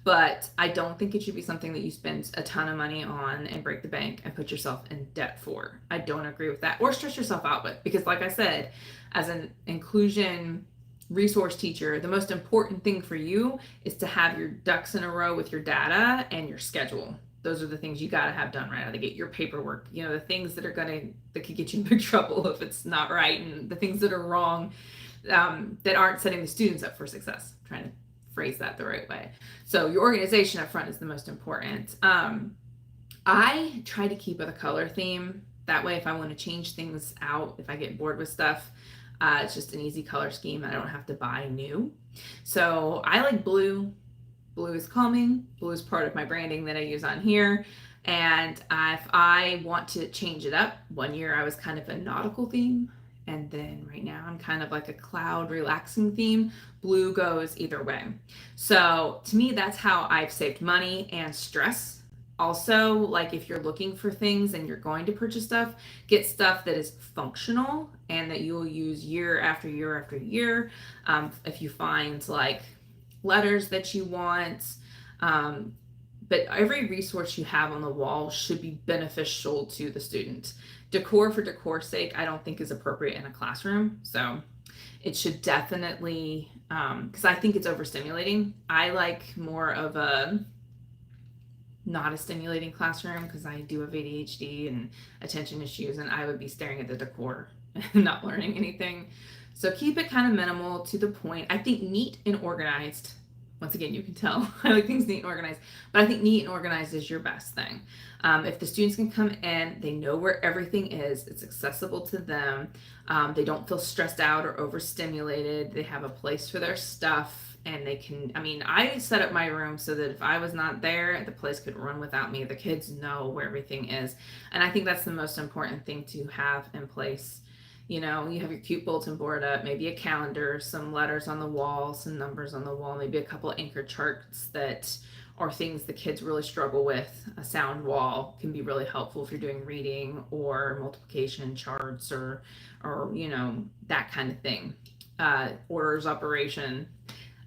But I don't think it should be something that you spend a ton of money on and break the bank and put yourself in debt for. I don't agree with that, or stress yourself out with, because like I said, as an inclusion resource teacher, the most important thing for you is to have your ducks in a row with your data and your schedule. Those are the things you got to have done right out of the gate. Your paperwork, the things that could get you in big trouble if it's not right, and the things that are wrong, that aren't setting the students up for success. I'm trying to phrase that the right way. So your organization up front is the most important. I try to keep with a color theme. That way, if I want to change things out, if I get bored with stuff, it's just an easy color scheme. I don't have to buy new. So I like blue. Blue is calming. Blue is part of my branding that I use on here. And if I want to change it up, one year I was kind of a nautical theme, and then right now I'm kind of like a cloud relaxing theme. Blue goes either way. So to me, that's how I've saved money and stress. Also, like if you're looking for things and you're going to purchase stuff, get stuff that is functional and that you will use year after year after year. If you find like letters that you want, but every resource you have on the wall should be beneficial to the student. Decor for decor's sake, I don't think is appropriate in a classroom. So it should definitely, because I think it's overstimulating. I like more of a not a stimulating classroom, because I do have ADHD and attention issues, and I would be staring at the decor and not learning anything. So keep it kind of minimal, to the point. I think neat and organized. Once again, you can tell I like things neat and organized, but I think neat and organized is your best thing. If the students can come in, they know where everything is, it's accessible to them, they don't feel stressed out or overstimulated, they have a place for their stuff, and they can, I set up my room so that if I was not there, the place could run without me. The kids know where everything is. And I think that's the most important thing to have in place. You have your cute bulletin board up, maybe a calendar, some letters on the wall, some numbers on the wall, maybe a couple of anchor charts that are things the kids really struggle with. A sound wall can be really helpful if you're doing reading or multiplication charts or that kind of thing. Orders operation.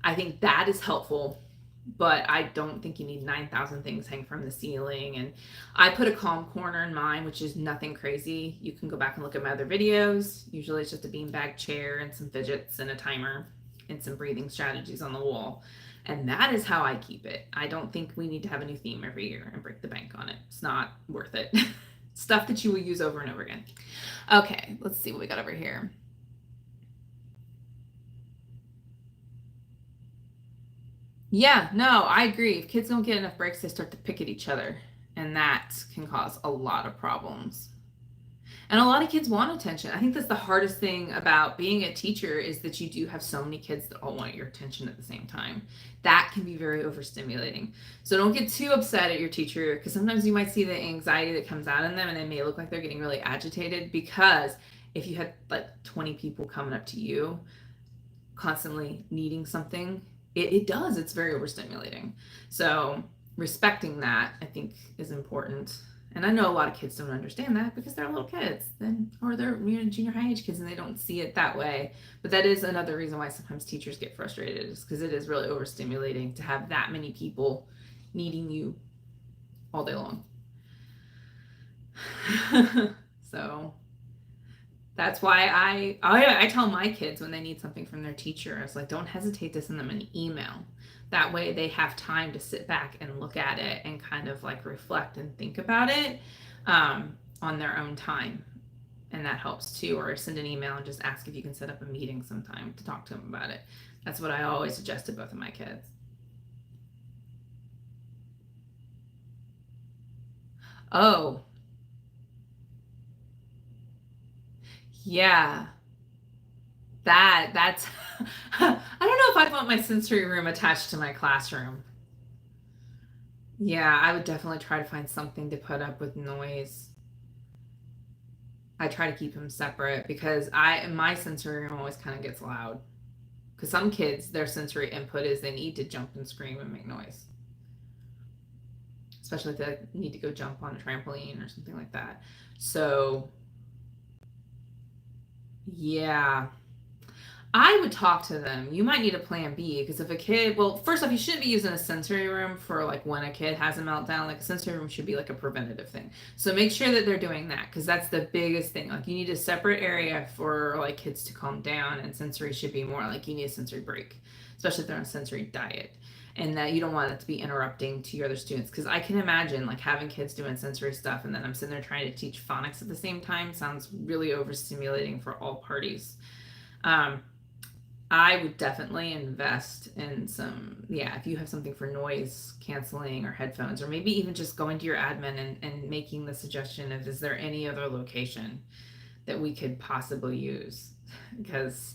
I think that is helpful, but I don't think you need 9,000 things hanging from the ceiling. And I put a calm corner in mine, which is nothing crazy. You can go back and look at my other videos. Usually it's just a beanbag chair and some fidgets and a timer and some breathing strategies on the wall. And that is how I keep it. I don't think we need to have a new theme every year and break the bank on it. It's not worth it. Stuff that you will use over and over again. Okay, let's see what we got over here. Yeah, no, I agree. If kids don't get enough breaks, they start to pick at each other, and that can cause a lot of problems. And a lot of kids want attention. I think that's the hardest thing about being a teacher is that you do have so many kids that all want your attention at the same time. That can be very overstimulating. So don't get too upset at your teacher because sometimes you might see the anxiety that comes out in them and they may look like they're getting really agitated because if you had like 20 people coming up to you constantly needing something, it does. It's very overstimulating. So respecting that, I think, is important. And I know a lot of kids don't understand that because they're little kids, then, or they're junior high age kids, and they don't see it that way. But that is another reason why sometimes teachers get frustrated, is because it is really overstimulating to have that many people needing you all day long. So that's why I tell my kids when they need something from their teacher, I was like, don't hesitate to send them an email. That way they have time to sit back and look at it and kind of like reflect and think about it on their own time. And that helps too. Or send an email and just ask if you can set up a meeting sometime to talk to them about it. That's what I always suggest to both of my kids. Oh, yeah. That's I don't know if I'd want my sensory room attached to my classroom. Yeah, I would definitely try to find something to put up with noise. I try to keep them separate because my sensory room always kind of gets loud. Because some kids, their sensory input is they need to jump and scream and make noise, especially if they need to go jump on a trampoline or something like that. So, yeah, I would talk to them. You might need a plan B because if a kid, well, first off, you shouldn't be using a sensory room for like when a kid has a meltdown. Like a sensory room should be like a preventative thing. So make sure that they're doing that because that's the biggest thing. Like you need a separate area for like kids to calm down, and sensory should be more like you need a sensory break, especially if they're on a sensory diet. And that you don't want it to be interrupting to your other students because I can imagine like having kids doing sensory stuff and then I'm sitting there trying to teach phonics at the same time sounds really overstimulating for all parties. Um, I would definitely invest in some, yeah, if you have something for noise canceling or headphones, or maybe even just going to your admin and making the suggestion of, is there any other location that we could possibly use? Because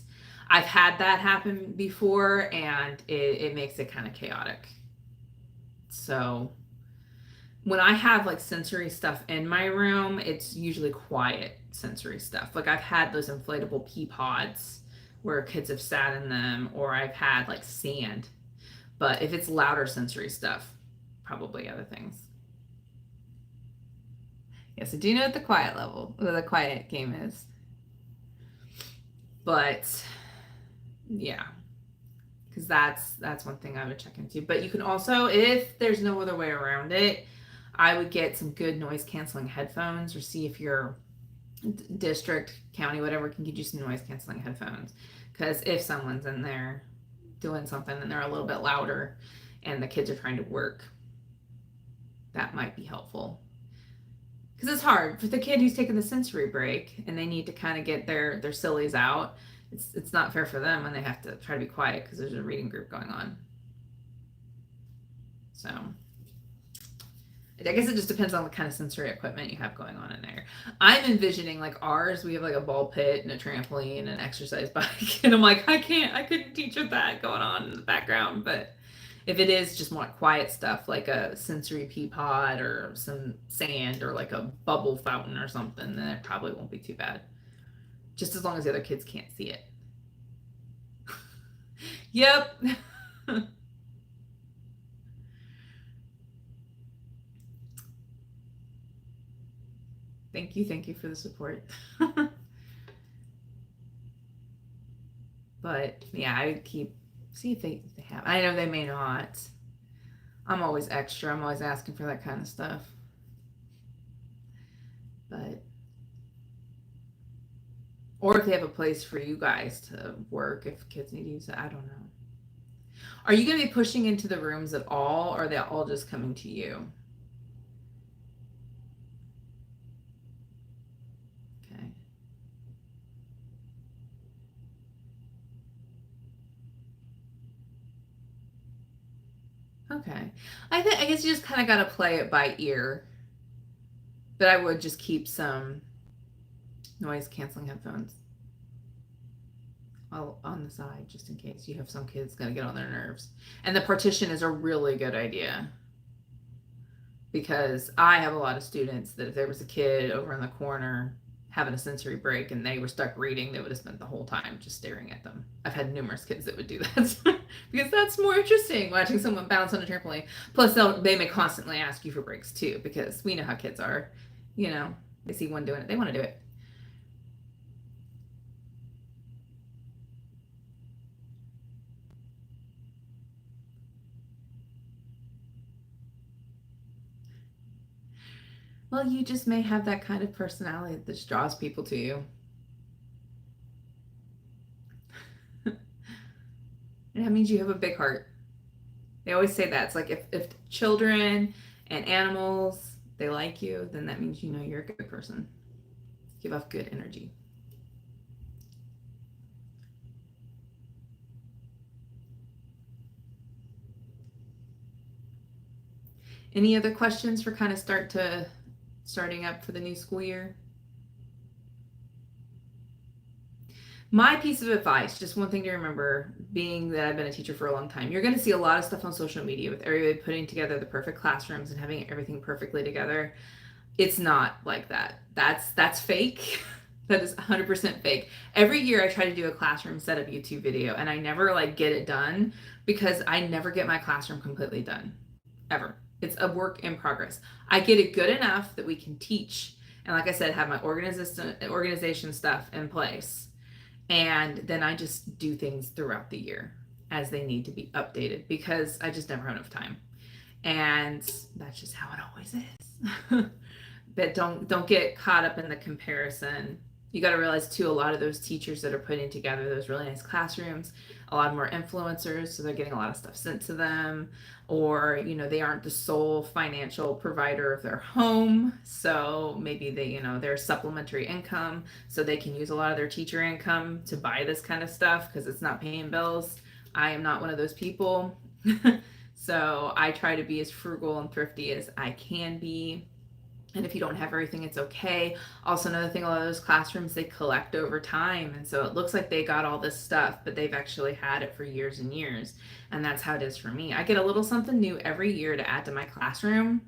I've had that happen before and it makes it kind of chaotic. So when I have like sensory stuff in my room, it's usually quiet sensory stuff. Like I've had those inflatable pea pods where kids have sat in them, or I've had like sand. But if it's louder sensory stuff, probably other things. Yes, I do know what the quiet level, what the quiet game is. But yeah, because that's one thing I would check into. But you can also, if there's no other way around it, I would get some good noise canceling headphones, or see if your district, county, whatever can get you some noise canceling headphones. Because if someone's in there doing something and they're a little bit louder and the kids are trying to work, that might be helpful. Because it's hard for the kid who's taking the sensory break and they need to kind of get their sillies out. It's not fair for them when they have to try to be quiet because there's a reading group going on. So I guess it just depends on the kind of sensory equipment you have going on in there. I'm envisioning like ours, we have like a ball pit and a trampoline and an exercise bike. And I'm like, I couldn't teach with that going on in the background. But if it is just more quiet stuff, like a sensory pea pod or some sand or like a bubble fountain or something, then it probably won't be too bad. Just as long as the other kids can't see it. Yep. Thank you for the support. But yeah, I would keep, see if they have. I know they may not. I'm always extra. I'm always asking for that kind of stuff. But or if they have a place for you guys to work if kids need to use it. I don't know. Are you going to be pushing into the rooms at all, or are they all just coming to you? Okay. Okay. I guess you just kind of got to play it by ear. But I would just keep some. noise canceling headphones on the side, just in case you have some kids going to get on their nerves. And the partition is a really good idea, because I have a lot of students that if there was a kid over in the corner having a sensory break and they were stuck reading, they would have spent the whole time just staring at them. I've had numerous kids that would do that because that's more interesting, watching someone bounce on a trampoline. Plus, they may constantly ask you for breaks too, because we know how kids are. You know, they see one doing it, they want to do it. Well, you just may have that kind of personality that just draws people to you. And that means you have a big heart. They always say that. It's like if children and animals, they like you, then that means you know you're a good person. Give off good energy. Any other questions for kind of starting up for the new school year? My piece of advice, just one thing to remember, being that I've been a teacher for a long time, you're going to see a lot of stuff on social media with everybody putting together the perfect classrooms and having everything perfectly together. It's not like that. That's fake. That is 100% fake. Every year I try to do a classroom setup YouTube video, and I never like get it done because I never get my classroom completely done, ever. It's a work in progress. I get it good enough that we can teach, and like I said, have my organization stuff in place. And then I just do things throughout the year as they need to be updated, because I just never have enough time. And that's just how it always is. But don't get caught up in the comparison. You got to realize too, a lot of those teachers that are putting together those really nice classrooms, a lot more influencers, so they're getting a lot of stuff sent to them, or they aren't the sole financial provider of their home, so maybe they're supplementary income, so they can use a lot of their teacher income to buy this kind of stuff because it's not paying bills. I am not one of those people. So I try to be as frugal and thrifty as I can be. And if you don't have everything, it's okay. Also, another thing, a lot of those classrooms, they collect over time. And so it looks like they got all this stuff, but they've actually had it for years and years. And that's how it is for me. I get a little something new every year to add to my classroom.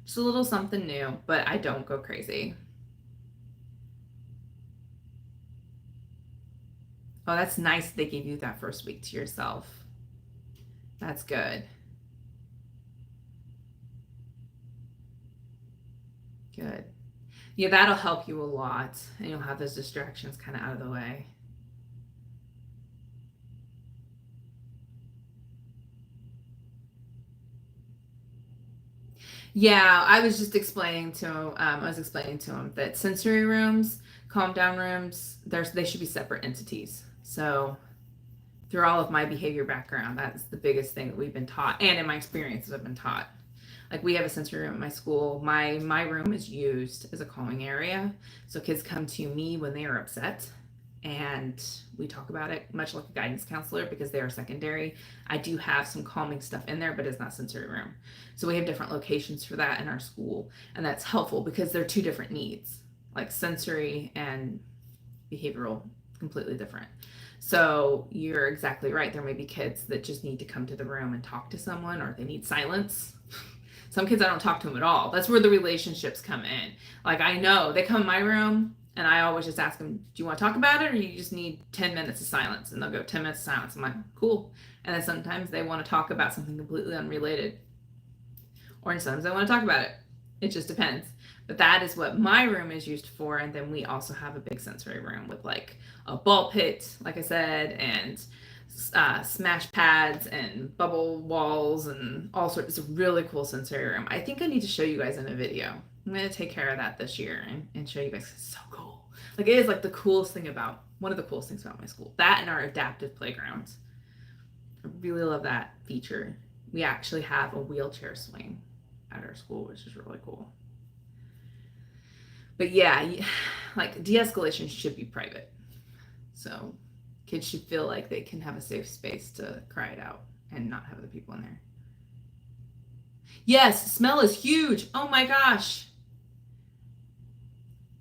Just a little something new, but I don't go crazy. Oh, that's nice they gave you that first week to yourself. That's good. Good. Yeah, that'll help you a lot, and you'll have those distractions kind of out of the way. Yeah, I was just explaining to him that sensory rooms, calm down rooms, they should be separate entities. So through all of my behavior background, that's the biggest thing that we've been taught, and in my experiences I've been taught. Like, we have a sensory room at my school. My room is used as a calming area. So kids come to me when they are upset, and we talk about it, much like a guidance counselor, because they are secondary. I do have some calming stuff in there, but it's not sensory room. So we have different locations for that in our school, and that's helpful because they're two different needs, like sensory and behavioral, completely different. So you're exactly right. There may be kids that just need to come to the room and talk to someone, or they need silence. Some kids, I don't talk to them at all. That's where the relationships come in. Like, I know they come in my room, and I always just ask them, do you want to talk about it, or you just need 10 minutes of silence? And they'll go 10 minutes of silence. I'm like, cool. And then sometimes they want to talk about something completely unrelated, or sometimes they want to talk about it. It just depends. But that is what my room is used for. And then we also have a big sensory room with like a ball pit, like I said, and smash pads and bubble walls and all sorts. It's a really cool sensory room. I think I need to show you guys in a video. I'm going to take care of that this year and show you guys. It's so cool. Like, it is like the coolest thing about, one of the coolest things about my school. That and our adaptive playgrounds. I really love that feature. We actually have a wheelchair swing at our school, which is really cool. But yeah, like, de-escalation should be private. So kids should feel like they can have a safe space to cry it out and not have other people in there. Yes, smell is huge. Oh my gosh.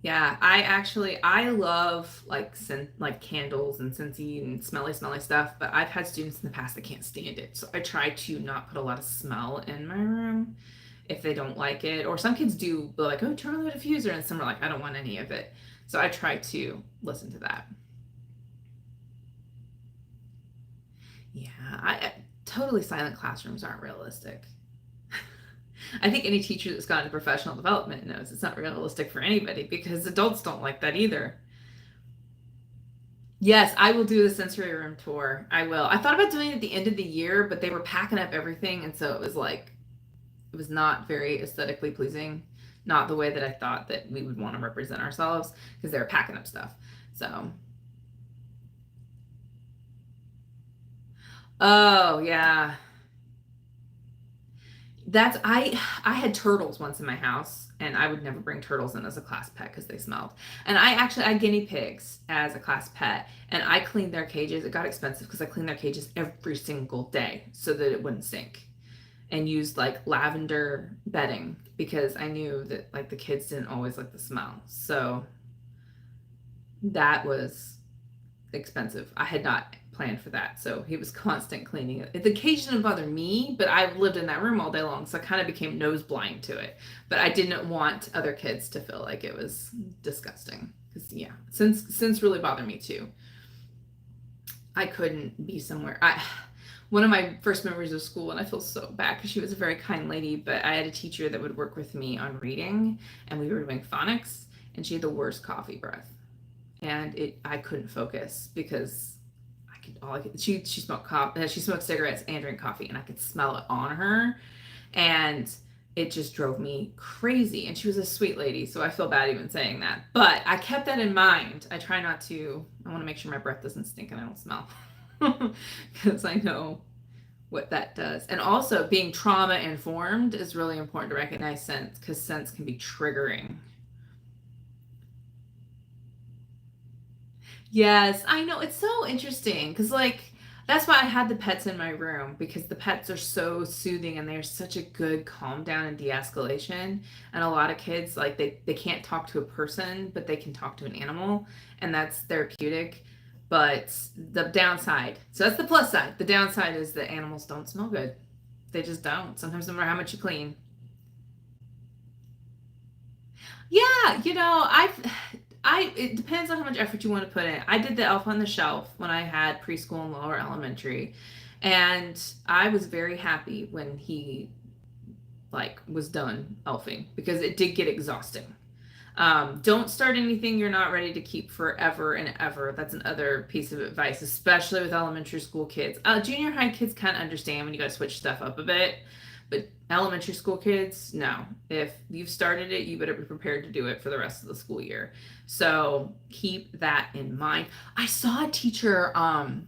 Yeah, I love like scent, like candles and scentsy and smelly stuff, but I've had students in the past that can't stand it. So I try to not put a lot of smell in my room if they don't like it. Or some kids do, they're like, oh, turn on the diffuser, and some are like, I don't want any of it. So I try to listen to that. Yeah, totally silent classrooms aren't realistic. I think any teacher that's gone to professional development knows it's not realistic for anybody because adults don't like that either. Yes, I will do the sensory room tour. I will. I thought about doing it at the end of the year, but they were packing up everything, and so it was like it was not very aesthetically pleasing. Not the way that I thought that we would want to represent ourselves because they were packing up stuff. So, oh yeah, I had turtles once in my house, and I would never bring turtles in as a class pet because they smelled. And I had guinea pigs as a class pet, and I cleaned their cages. It got expensive because I cleaned their cages every single day so that it wouldn't stink, and used like lavender bedding because I knew that like the kids didn't always like the smell. So that was expensive. I had not planned for that. So he was constant cleaning it. The cage didn't bother me, but I lived in that room all day long. So I kind of became nose blind to it. But I didn't want other kids to feel like it was disgusting. Because yeah, since really bothered me too. I couldn't be somewhere. I one of my first memories of school, and I feel so bad because she was a very kind lady, but I had a teacher that would work with me on reading, and we were doing phonics, and she had the worst coffee breath, and it I couldn't focus because she smoked she smoked cigarettes and drank coffee, and I could smell it on her, and it just drove me crazy. And she was a sweet lady, so I feel bad even saying that, but I kept that in mind. I want to make sure my breath doesn't stink and I don't smell because I know what that does. And also being trauma informed is really important to recognize scents because scents can be triggering. Yes, I know. It's so interesting because, like, that's why I had the pets in my room because the pets are so soothing and they're such a good calm down and de-escalation. And a lot of kids, like, they can't talk to a person, but they can talk to an animal, and that's therapeutic. But the downside, so that's the plus side. The downside is that animals don't smell good. They just don't. Sometimes, no matter how much you clean. Yeah, I it depends on how much effort you want to put in. I did the Elf on the Shelf when I had preschool and lower elementary, and I was very happy when he like was done elfing because it did get exhausting. Don't start anything you're not ready to keep forever and ever. That's another piece of advice, especially with elementary school kids. Junior high kids kind of understand when you got to switch stuff up a bit, but elementary school kids, no. If you've started it, you better be prepared to do it for the rest of the school year. So keep that in mind. I saw a teacher on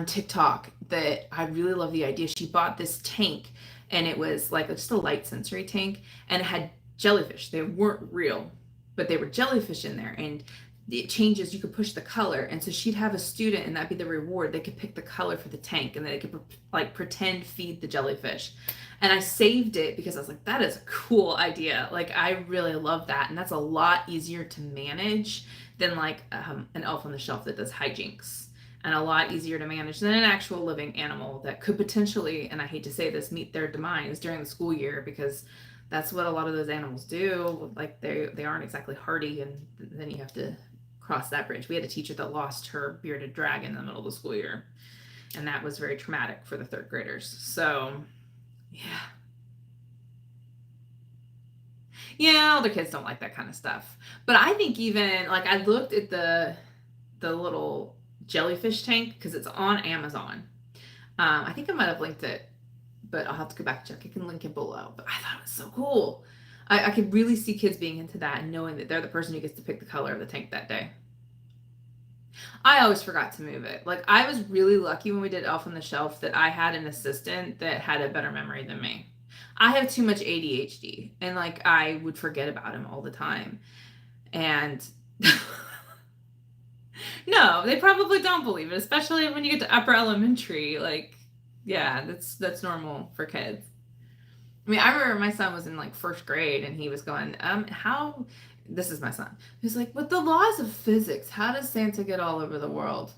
TikTok that I really love the idea. She bought this tank, and it was like just a light sensory tank, and it had jellyfish. They weren't real, but they were jellyfish in there, and it changes. You could push the color, and so she'd have a student, and that'd be the reward. They could pick the color for the tank, and then they could like pretend feed the jellyfish. And I saved it because I was like, that is a cool idea. Like I really love that, and that's a lot easier to manage than like an elf on the shelf that does hijinks, and a lot easier to manage than an actual living animal that could potentially, and I hate to say this, meet their demise during the school year because that's what a lot of those animals do. Like they aren't exactly hardy, and then you have to cross that bridge. We had a teacher that lost her bearded dragon in the middle of the school year, and that was very traumatic for the third graders. So yeah, yeah, older kids don't like that kind of stuff. But I think even like I looked at the little jellyfish tank because it's on Amazon. I think I might have linked it, but I'll have to go back and check. I can link it below. But I thought it was so cool. I could really see kids being into that and knowing that they're the person who gets to pick the color of the tank that day. I always forgot to move it. Like I was really lucky when we did Elf on the Shelf that I had an assistant that had a better memory than me. I have too much ADHD, and like I would forget about him all the time. And no, they probably don't believe it, especially when you get to upper elementary. Like, yeah, that's normal for kids. I mean, I remember my son was in like first grade and he was going, how This is my son. He's like, with the laws of physics, how does Santa get all over the world?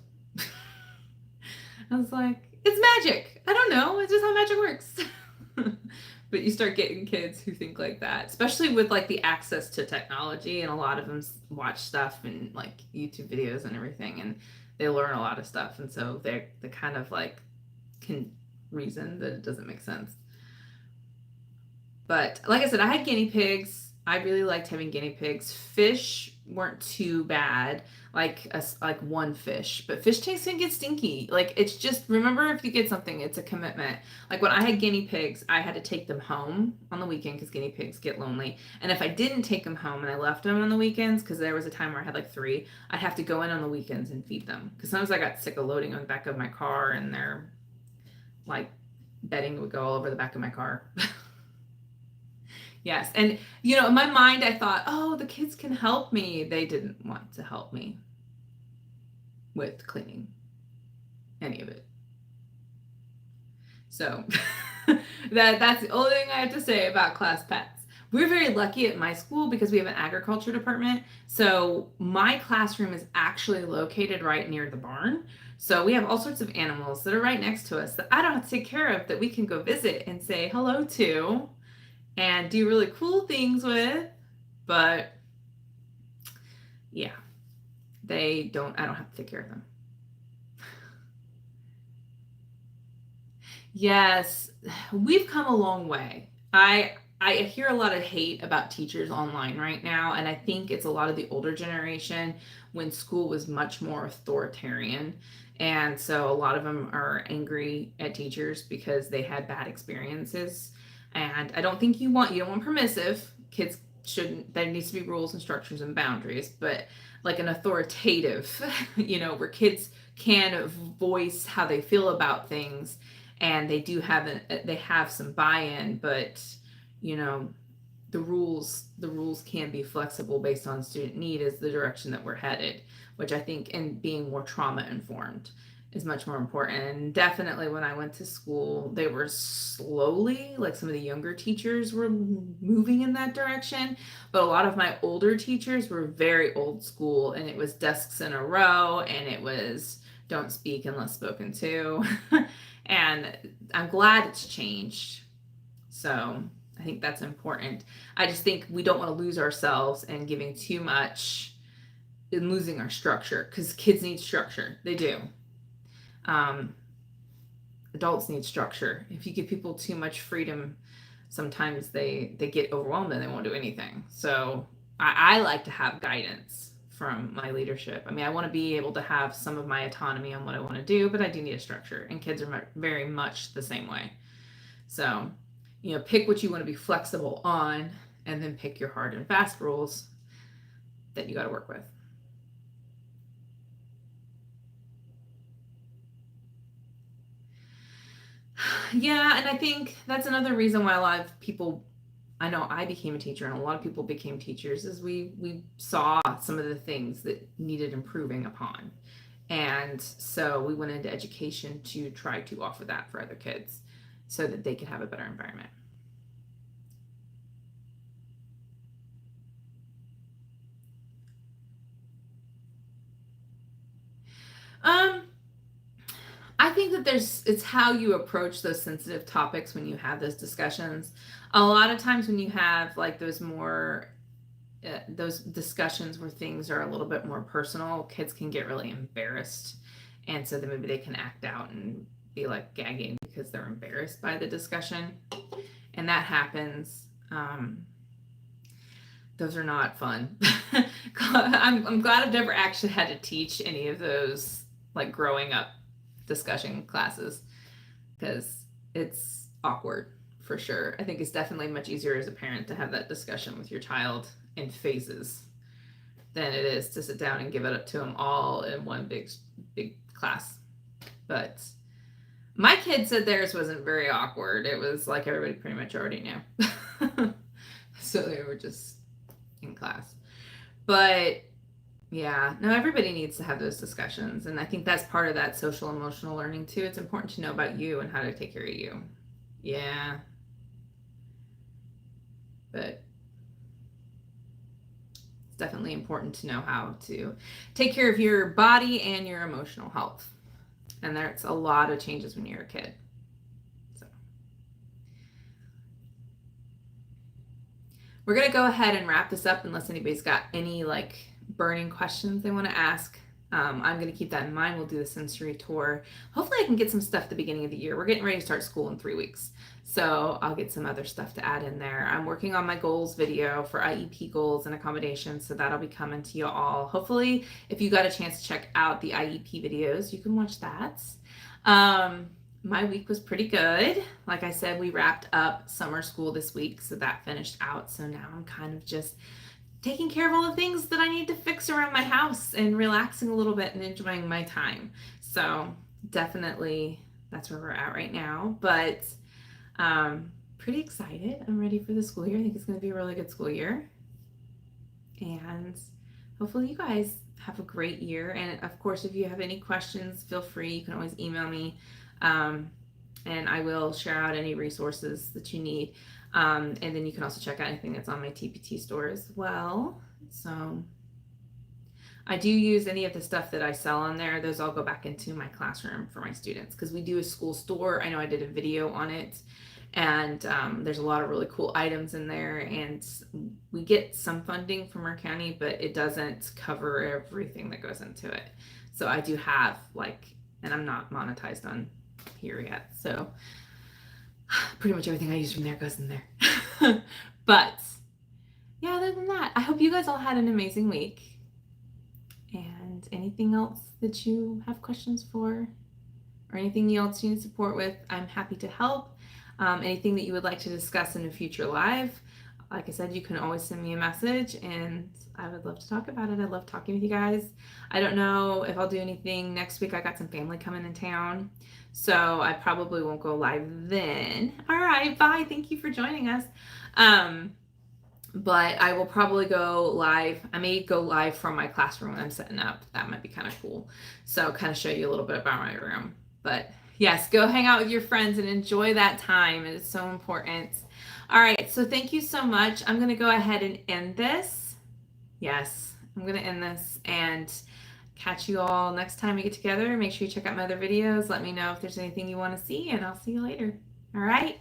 I was like, it's magic. I don't know. It's just how magic works. But you start getting kids who think like that, especially with like the access to technology, and a lot of them watch stuff and like YouTube videos and everything, and they learn a lot of stuff, and so they kind of like can reason that it doesn't make sense. But like I said, I had guinea pigs. I really liked having guinea pigs. Fish weren't too bad, like one fish, but fish tanks can get stinky. Like it's just, remember, if you get something, it's a commitment. Like when I had guinea pigs, I had to take them home on the weekend because guinea pigs get lonely. And if I didn't take them home and I left them on the weekends, because there was a time where I had like three, I'd have to go in on the weekends and feed them. Because sometimes I got sick of loading on the back of my car, and their like bedding would go all over the back of my car. Yes. And, in my mind, I thought, oh, the kids can help me. They didn't want to help me with cleaning any of it. So that's the only thing I have to say about class pets. We're very lucky at my school because we have an agriculture department. So my classroom is actually located right near the barn. So we have all sorts of animals that are right next to us that I don't have to take care of, that we can go visit and say hello to and do really cool things with. But yeah, I don't have to take care of them. Yes, we've come a long way. I hear a lot of hate about teachers online right now, and I think it's a lot of the older generation when school was much more authoritarian. And so a lot of them are angry at teachers because they had bad experiences. And I don't think you don't want permissive. Kids shouldn't, there needs to be rules and structures and boundaries, but like an authoritative, where kids can voice how they feel about things, and they have some buy-in, but the rules can be flexible based on student need is the direction that we're headed, which I think, and being more trauma informed is much more important. And definitely when I went to school, they were slowly, like some of the younger teachers were moving in that direction, but a lot of my older teachers were very old school, and it was desks in a row, and it was don't speak unless spoken to. And I'm glad it's changed. So I think that's important. I just think we don't want to lose ourselves and giving too much and losing our structure, because kids need structure. They do. Adults need structure. If you give people too much freedom, sometimes they get overwhelmed and they won't do anything. So I like to have guidance from my leadership. I mean, I want to be able to have some of my autonomy on what I want to do, but I do need a structure, and kids are very much the same way. So, pick what you want to be flexible on, and then pick your hard and fast rules that you got to work with. Yeah, and I think that's another reason why a lot of people, I know I became a teacher, and a lot of people became teachers, is we saw some of the things that needed improving upon. And so we went into education to try to offer that for other kids so that they could have a better environment. I think that it's how you approach those sensitive topics when you have those discussions. A lot of times when you have like those discussions where things are a little bit more personal, kids can get really embarrassed. And so then maybe they can act out and be like gagging because they're embarrassed by the discussion. And that happens. Those are not fun. I'm glad I've never actually had to teach any of those like growing up discussion classes, because it's awkward for sure. I think it's definitely much easier as a parent to have that discussion with your child in phases than it is to sit down and give it up to them all in one big class. But my kid said theirs wasn't very awkward. It was like everybody pretty much already knew. So they were just in class. But yeah, no, everybody needs to have those discussions. And I think that's part of that social emotional learning too. It's important to know about you and how to take care of you. Yeah. But definitely important to know how to take care of your body and your emotional health. And there's a lot of changes when you're a kid. So we're going to go ahead and wrap this up unless anybody's got any like burning questions they want to ask. I'm going to keep that in mind. We'll do the sensory tour. Hopefully I can get some stuff at the beginning of the year. We're getting ready to start school in 3 weeks. So I'll get some other stuff to add in there. I'm working on my goals video for IEP goals and accommodations. So that'll be coming to you all. Hopefully if you got a chance to check out the IEP videos, you can watch that. My week was pretty good. Like I said, we wrapped up summer school this week. So that finished out. So now I'm kind of just taking care of all the things that I need to fix around my house and relaxing a little bit and enjoying my time. So definitely that's where we're at right now, but pretty excited. I'm ready for the school year. I think it's going to be a really good school year, and hopefully you guys have a great year. And of course, if you have any questions, feel free. You can always email me, and I will share out any resources that you need. And then you can also check out anything that's on my TPT store as well. So I do use any of the stuff that I sell on there. Those all go back into my classroom for my students because we do a school store. I know I did a video on it, and there's a lot of really cool items in there, and we get some funding from our county, but it doesn't cover everything that goes into it. So I do have and I'm not monetized on here yet. So pretty much everything I use from there goes in there. But yeah, other than that, I hope you guys all had an amazing week. And anything else that you have questions for or anything else you need support with, I'm happy to help. Anything that you would like to discuss in a future live, like I said, you can always send me a message and I would love to talk about it. I love talking with you guys. I don't know if I'll do anything next week. I got some family coming in town, so I probably won't go live then. All right, bye. Thank you for joining us. But I will probably go live. I may go live from my classroom when I'm setting up. That might be kind of cool. So kind of show you a little bit about my room. But yes, go hang out with your friends and enjoy that time. It is so important. All right, so thank you so much. I'm going to go ahead and end this. Yes, I'm going to end this and catch you all next time we get together. Make sure you check out my other videos. Let me know if there's anything you want to see, and I'll see you later. All right.